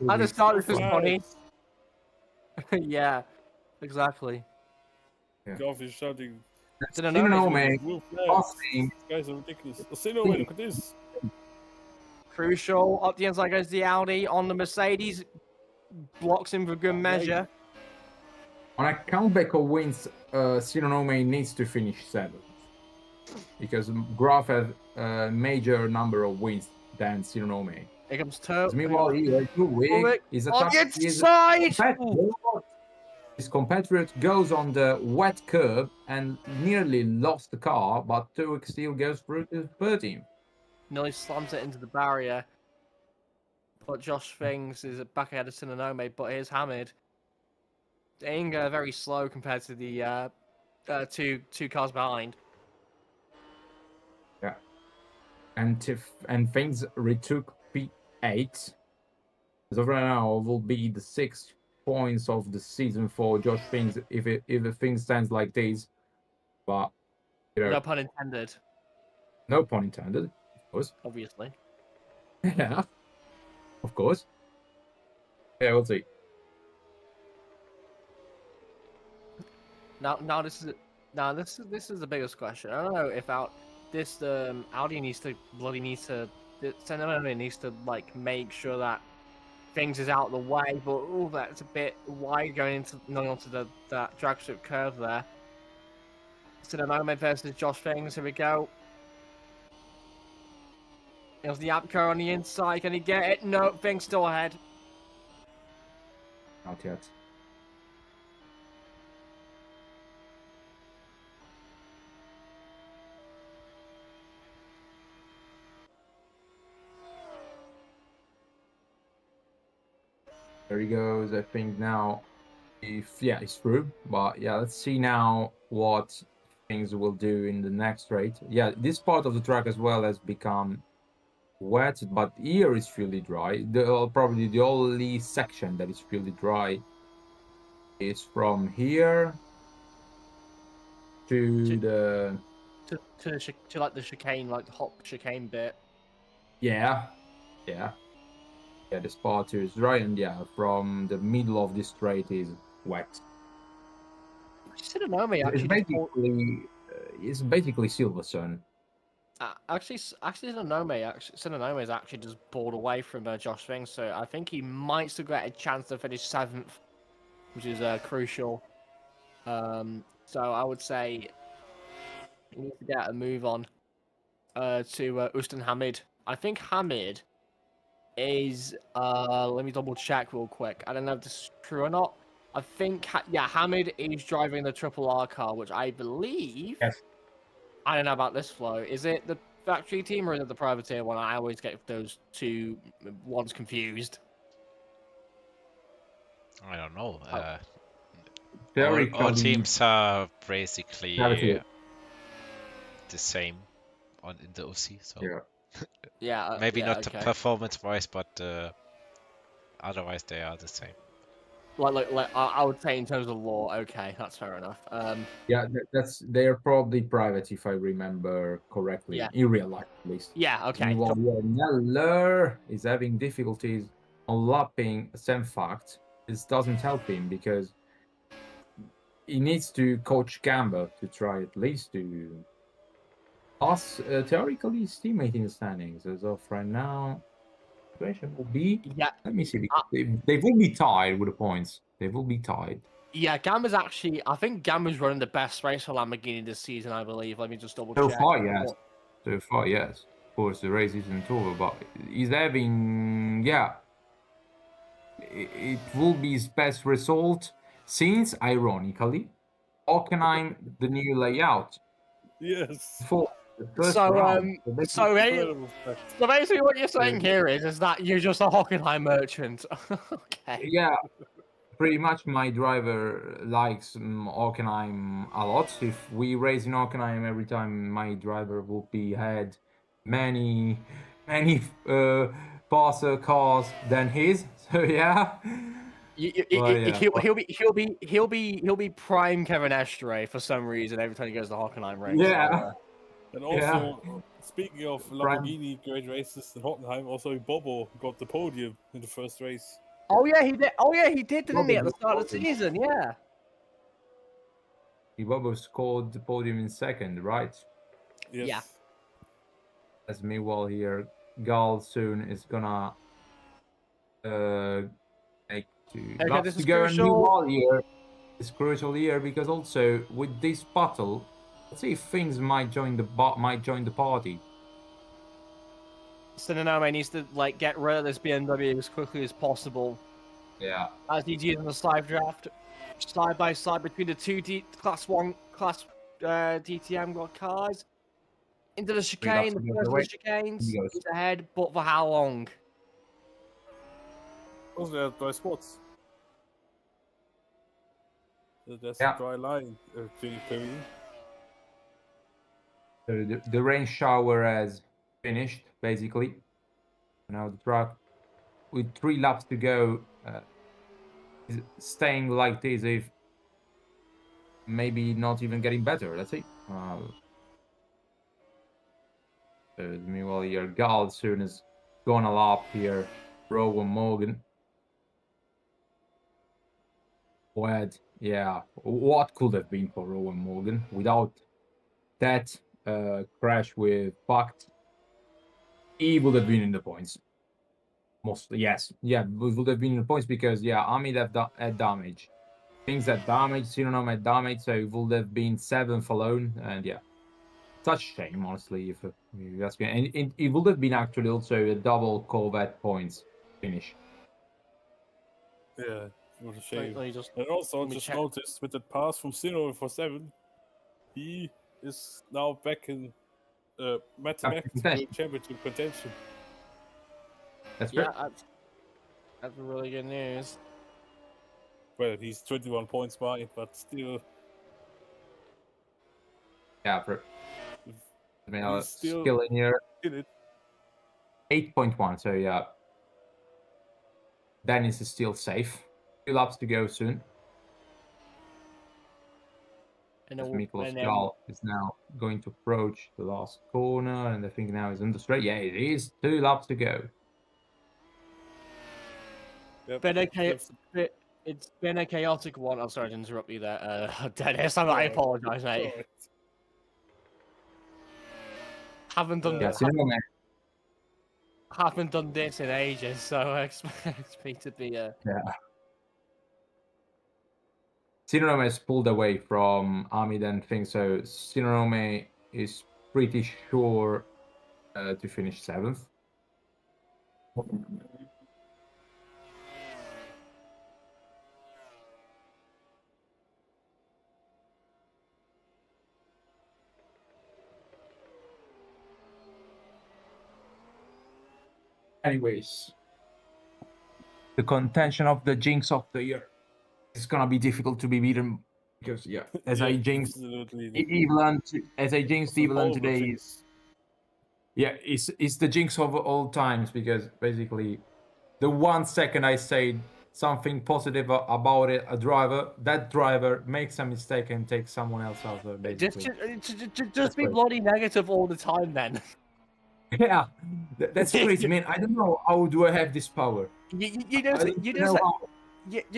E: I just thought this was funny. Yeah, exactly.
A: Graf is shouting.
E: Didn't
C: You know,
E: know.
C: man,
A: "Blue flags.
C: passing.
A: These guys are ridiculous. Oh, look at this.
E: Crucial. Up the inside goes the Audi on the Mercedes. Blocks him for good measure.
C: On a comeback of wins, Sinonome needs to finish 7th. Because Graf has a major number of wins than Sinonome.
E: Here comes Turbo.
C: Meanwhile, he has 2 wins. He's
E: On the
C: attacking his
E: inside!
C: compatriot. His compatriot goes on the wet curb and nearly lost the car, but Turek still goes through to 13th.
E: Nearly slams it into the barrier. But Josh Things is back ahead of Sinonome, but here's Hamid. Inga very slow compared to the two cars behind.
C: Yeah. And things retook P8. As of right now, will be the 6 points of the season for Josh Things if the thing stands like this. But you know,
E: No pun intended,
C: no pun intended, of course.
E: obviously.
C: Yeah. Of course. Yeah, we'll see.
E: This is the biggest question. I don't know if Audi needs to Senna needs to like make sure that things is out of the way, but that's a bit wide going onto that drag strip curve there. Senna versus Josh Things. Here we go. There's the Apco on the inside. Can he get it? No, Things still ahead.
C: Not yet. There he goes. I think now, it's through. But yeah, let's see now what things will do in the next straight. Yeah, this part of the track as well has become wet, but here is really dry. Probably the only section that is really dry is from here to the
E: to like the chicane, like the hop chicane bit.
C: yeah. This part is dry, and from the middle of this straight is wet.
E: Senna actually
C: It's basically Silverstone.
E: Actually, Senna is actually just pulled away from Josh Things, so I think he might still get a chance to finish 7th, which is crucial. So I would say he needs to get a move on to Ustan Hamid. I think Hamid is let me double check real quick. I don't know if this is true or not. I think Hamid is driving the Triple R car, which I believe.
C: Yes.
E: I don't know about this flow. Is it the factory team or is it the privateer one? I always get those two ones confused.
D: I don't know.
C: Very
D: all teams are basically the same in the OC, so maybe not performance-wise, but otherwise they are the same.
E: I would say in terms of law, okay, that's fair enough.
C: They're probably private if I remember correctly, in real life at least.
E: Yeah, okay.
C: Meanwhile, Neller is having difficulties on lapping Sam Fact. This doesn't help him because he needs to coach Gamba to try at least to pass theoretically his teammate in the standings. As of right now, situation will be. Let me see. They will be tied with the points. They will be tied.
E: Yeah, Gamba's actually. I think Gamba's running the best race for Lamborghini this season. I believe. Let me just double check.
C: So far, yes. Of course, the race isn't over, but he's having. It will be his best result since, ironically, Hockenheim, the new layout.
A: Yes.
C: For the first
E: so
C: round.
E: basically, what you're saying here is that you're just a Hockenheim merchant. Okay.
C: Yeah, pretty much. My driver likes Hockenheim a lot. If we race in Hockenheim every time, my driver will be had many faster cars than his. So yeah.
E: He'll be prime Kevin Estre for some reason every time he goes to Hockenheim race.
C: Yeah.
A: And also, speaking of Lamborghini great races in Hockenheim, also Bobo got the podium in the first race.
E: Oh yeah, he did. Oh yeah, he did, didn't he, at the start of the season? Yeah.
C: Bobo scored the podium in second, right?
A: Yes.
E: Yeah.
C: As meanwhile here, Gal soon is gonna make
E: this is
C: go
E: crucial.
C: a new wall here. It's crucial here because also with this battle, let's see if things might join the party.
E: Senna needs to get rid of this BMW as quickly as possible.
C: Yeah.
E: As he's using the slide draft side by side between the two class DTM cars. Into the chicane, the first of the chicanes. He's ahead, but for how long?
A: Also, there are dry spots. There's a dry line.
C: So the rain shower has finished, basically. Now the track, with 3 laps to go, is staying like this, if maybe not even getting better. Let's see. Meanwhile, here, Gal soon is gonna lap here. Rowan Morgan. Wed yeah, what could have been for Rowan Morgan without that crash with Pact? He would have been in the points. Mostly, yes. Yeah, would have been in the points because, yeah, Amit had damage. Things that damage, Synonym had damage, so it would have been 7th alone. And yeah, such a shame, honestly, if you ask me. And it would have been actually also a double Corvette points finish.
A: Yeah, it was a shame. And also, just noticed with that pass from 0-7, he is now back in mathematical championship contention.
C: That's
E: great. That's really good news.
A: Well, he's 21 points behind, but still.
C: Yeah, I mean, still in here. 8.1, so yeah. Dennis is still safe. 2 laps to go soon. And Miklos Gal is now going to approach the last corner, and I think now he's on the straight. Yeah, it is 2 laps to go.
E: Yep. It's been a chaotic one. I'm sorry to interrupt you there, Dennis. I apologize, mate. Haven't done this in ages, so I expect me to be
C: Yeah. Sinonome has pulled away from Amit and things, so Sinonome is pretty sure to finish 7th. Anyways, the contention of the jinx of the year is gonna be difficult to be beaten because as I jinxed Evelyn today. Yeah, it's the jinx of all times because basically the 1 second I say something positive about it, that driver makes a mistake and takes someone else out. Basically.
E: Just be bloody negative all the time then.
C: Yeah, that's crazy, man. I don't know how do I have this power.
E: You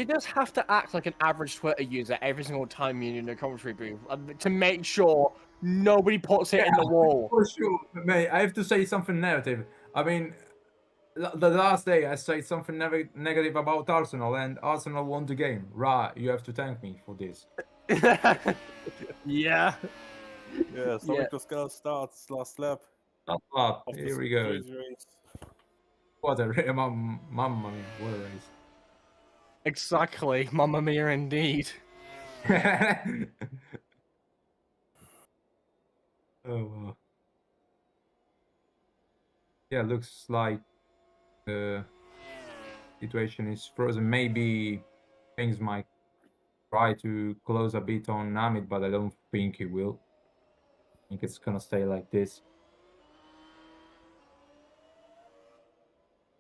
E: just have to act like an average Twitter user every single time you're in a commentary booth to make sure nobody puts it in the wall.
C: For sure, mate. I have to say something negative. I mean, the last day I said something negative about Arsenal, and Arsenal won the game. Right, you have to thank me for this.
E: Yeah.
A: Yeah, so it was gonna start last lap.
C: Here we go. What a mamma mia, what a race.
E: Exactly, mamma mia indeed.
C: Oh, yeah, looks like the situation is frozen. Maybe things might try to close a bit on Amit, but I don't think he will. I think it's gonna stay like this.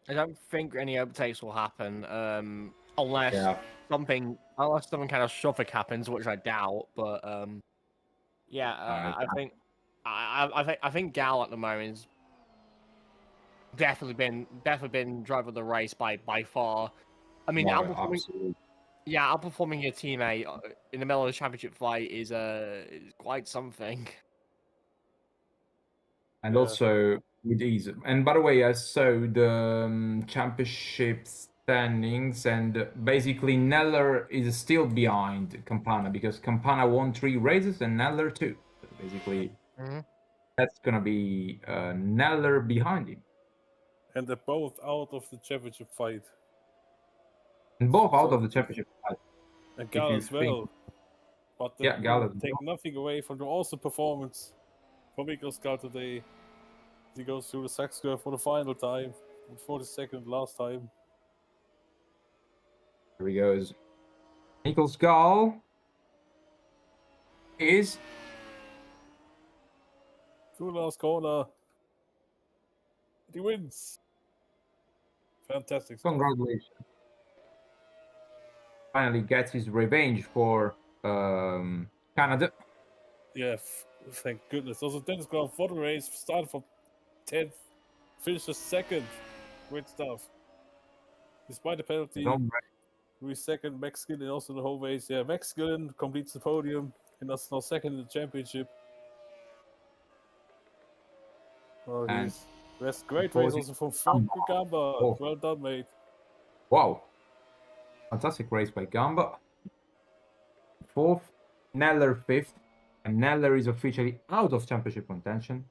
E: I don't think any overtakes will happen, unless something kind of shove happens, which I doubt. But I think Gal at the moment is definitely been driver of the race by far. I mean, outperforming your teammate in the middle of the championship fight is quite something.
C: And also with ease. And by the way, I saw the championship standings, and basically Neller is still behind Campana because Campana won 3 races and Neller 2. So basically, that's gonna be Neller behind him.
A: And they're both out of the championship fight.
C: And both out of the championship fight.
A: And Gal as well. But Gal take nothing away from the awesome performance from Miklos Gal today. He goes through the Sachs curve for the final time, and for the second last time.
C: Here he goes. Miklos Gal is
A: through the last corner. He wins. Fantastic.
C: Congratulations. Finally gets his revenge for Canada.
A: Yeah, thank goodness. Also, Dennis Grant for the race, started from 10th, finished 2nd. Great stuff. Despite the penalty, who is second. Max Gillen also the whole race. Yeah, Max Gillen completes the podium and that's now second in the championship. Oh, that's great race also from Franco Gamba.
C: Oh.
A: Well done, mate.
C: Wow. Fantastic race by Gamba. Fourth, Neller fifth. And Neller is officially out of championship contention.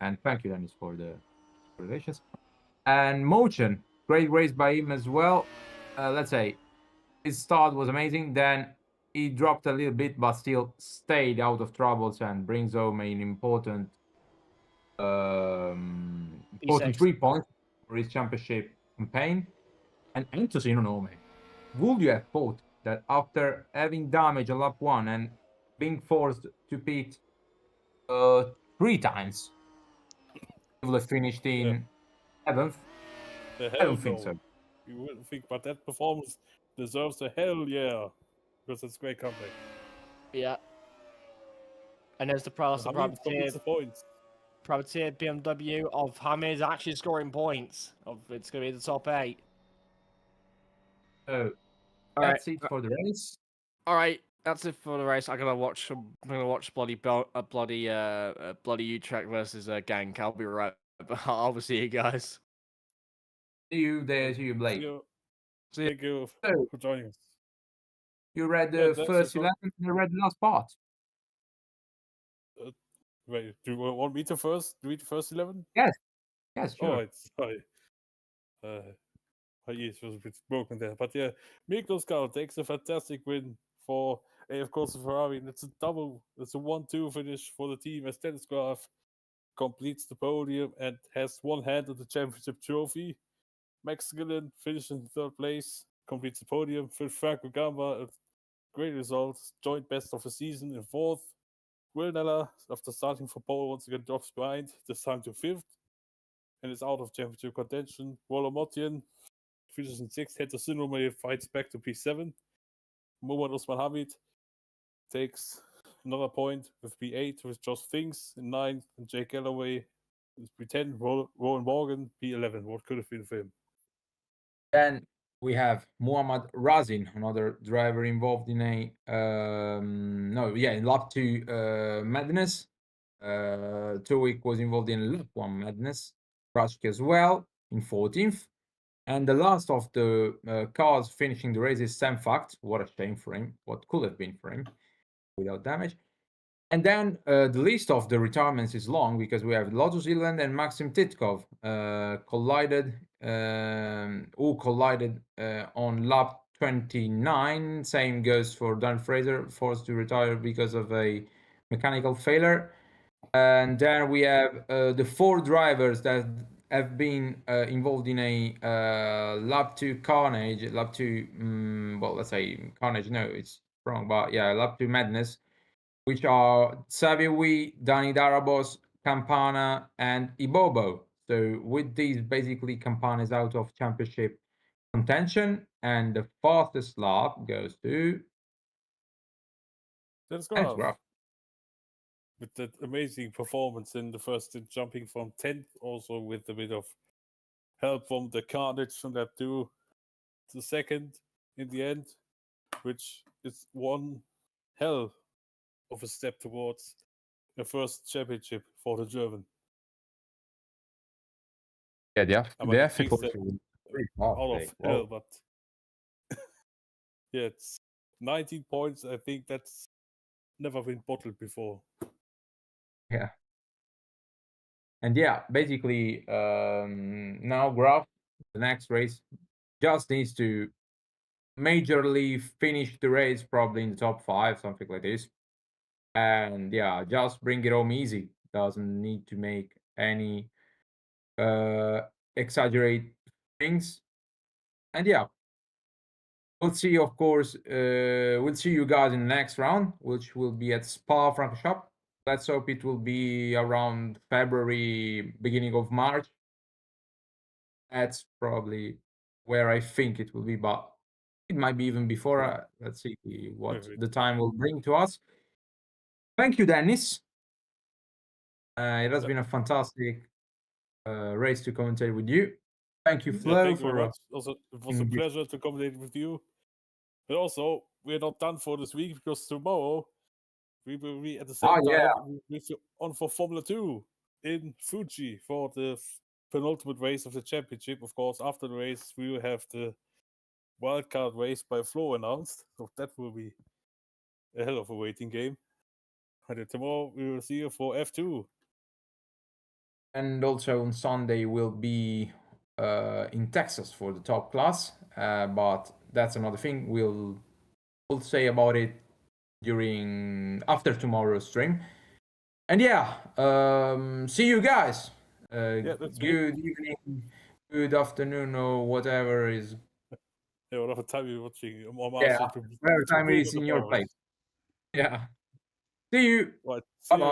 C: And thank you, Dennis, for the relations. And Mochen, great race by him as well. Let's say his start was amazing. Then he dropped a little bit, but still stayed out of troubles and brings home an important 3 points for his championship campaign. And Antosin Onome, would you have thought that after having damage on lap 1 and being forced to pit 3 times, he would have finished in 7th?
A: I don't think so. You wouldn't think, but that performance deserves a hell yeah, because it's a great comeback.
E: Yeah. And there's the privateer BMW of Hamid actually scoring points. It's going to be the top 8.
C: So that's it for the race.
E: All right, that's it for the race. I'm gonna watch bloody Utrecht versus Genk. I'll be right. I'll see you guys.
C: See you there. See you, Blake.
A: Thank you for joining us.
C: You read the first 11. You read the last part.
A: Wait, do you want me to read the first 11?
C: Yes, sure.
A: Oh, sorry. Yes, it was a bit broken there. But yeah, Miklos Karl takes a fantastic win for, of course, Ferrari. And it's a 1-2 finish for the team as Dennis Graf completes the podium and has one hand of the championship trophy. Max Gillen finished in 3rd place, completes the podium. Franco Gamba, a great result, joint best of the season in 4th. Will Neller, after starting for pole, once again drops behind, this time to 5th, and is out of championship contention. Roller Motian finishes in 6th. Hector Sinome fights back to P7. Mohamed Osman Hamid takes another point with P8 with Josh Finks in 9th, and Jake Galloway is P10. Rowan Morgan P11. What could have been for him?
C: Then we have Muhammad Razin, another driver involved in in lap 2 madness. Tuik was involved in lap 1 madness. Brashke as well in 14th. And the last of the cars finishing the race is Sam Fact. What a shame for him. What could have been for him without damage. And then the list of the retirements is long because we have Lotus Zealand and Maxim Titkov collided on lap 29. Same goes for Dan Fraser, forced to retire because of a mechanical failure. And then we have the 4 drivers that have been involved in a lap 2 carnage, lap 2, let's say carnage, no, it's wrong, but yeah, lap 2 madness, which are Saviwi, Dani Darabos, Campana, and Ibobo. So with these, basically, Campana is out of championship contention, and the fastest lap goes to
A: Dennis Graf. With that amazing performance in the first, jumping from 10th, also with a bit of help from the carnage from that to 2nd in the end, which is one hell of a step towards the first championship for the German.
C: Yeah, they have to
A: out of hell, but yeah, it's 19 points. I think that's never been bottled before.
C: Yeah. And yeah, basically, now Graf, the next race, just needs to majorly finish the race, probably in the top 5, something like this. And yeah, just bring it home easy. Doesn't need to make any exaggerate things. And yeah, we'll see, of course, we'll see you guys in the next round, which will be at Spa-Francorchamps. Let's hope it will be around February, beginning of March. That's probably where I think it will be, but it might be even before. Let's see what the time will bring to us. Thank you, Dennis. It has been a fantastic race to commentate with you. Thank you, Flo.
A: Thank you very much. Also, it was a pleasure to commentate with you. But also, we're not done for this week because tomorrow we will be at the same time with you on for Formula 2 in Fuji for the penultimate race of the championship. Of course, after the race, we will have the wildcard race by Flo announced. So that will be a hell of a waiting game. And then tomorrow we will see you for F2.
C: And also on Sunday we'll be in Texas for the top class. But that's another thing. We'll say about it after tomorrow's stream. And see you guys. Good evening, good afternoon, or whatever is.
A: Yeah, whatever time you're watching.
C: Whatever time it is in your place. Yeah. See you.
A: Right.
C: Bye-bye.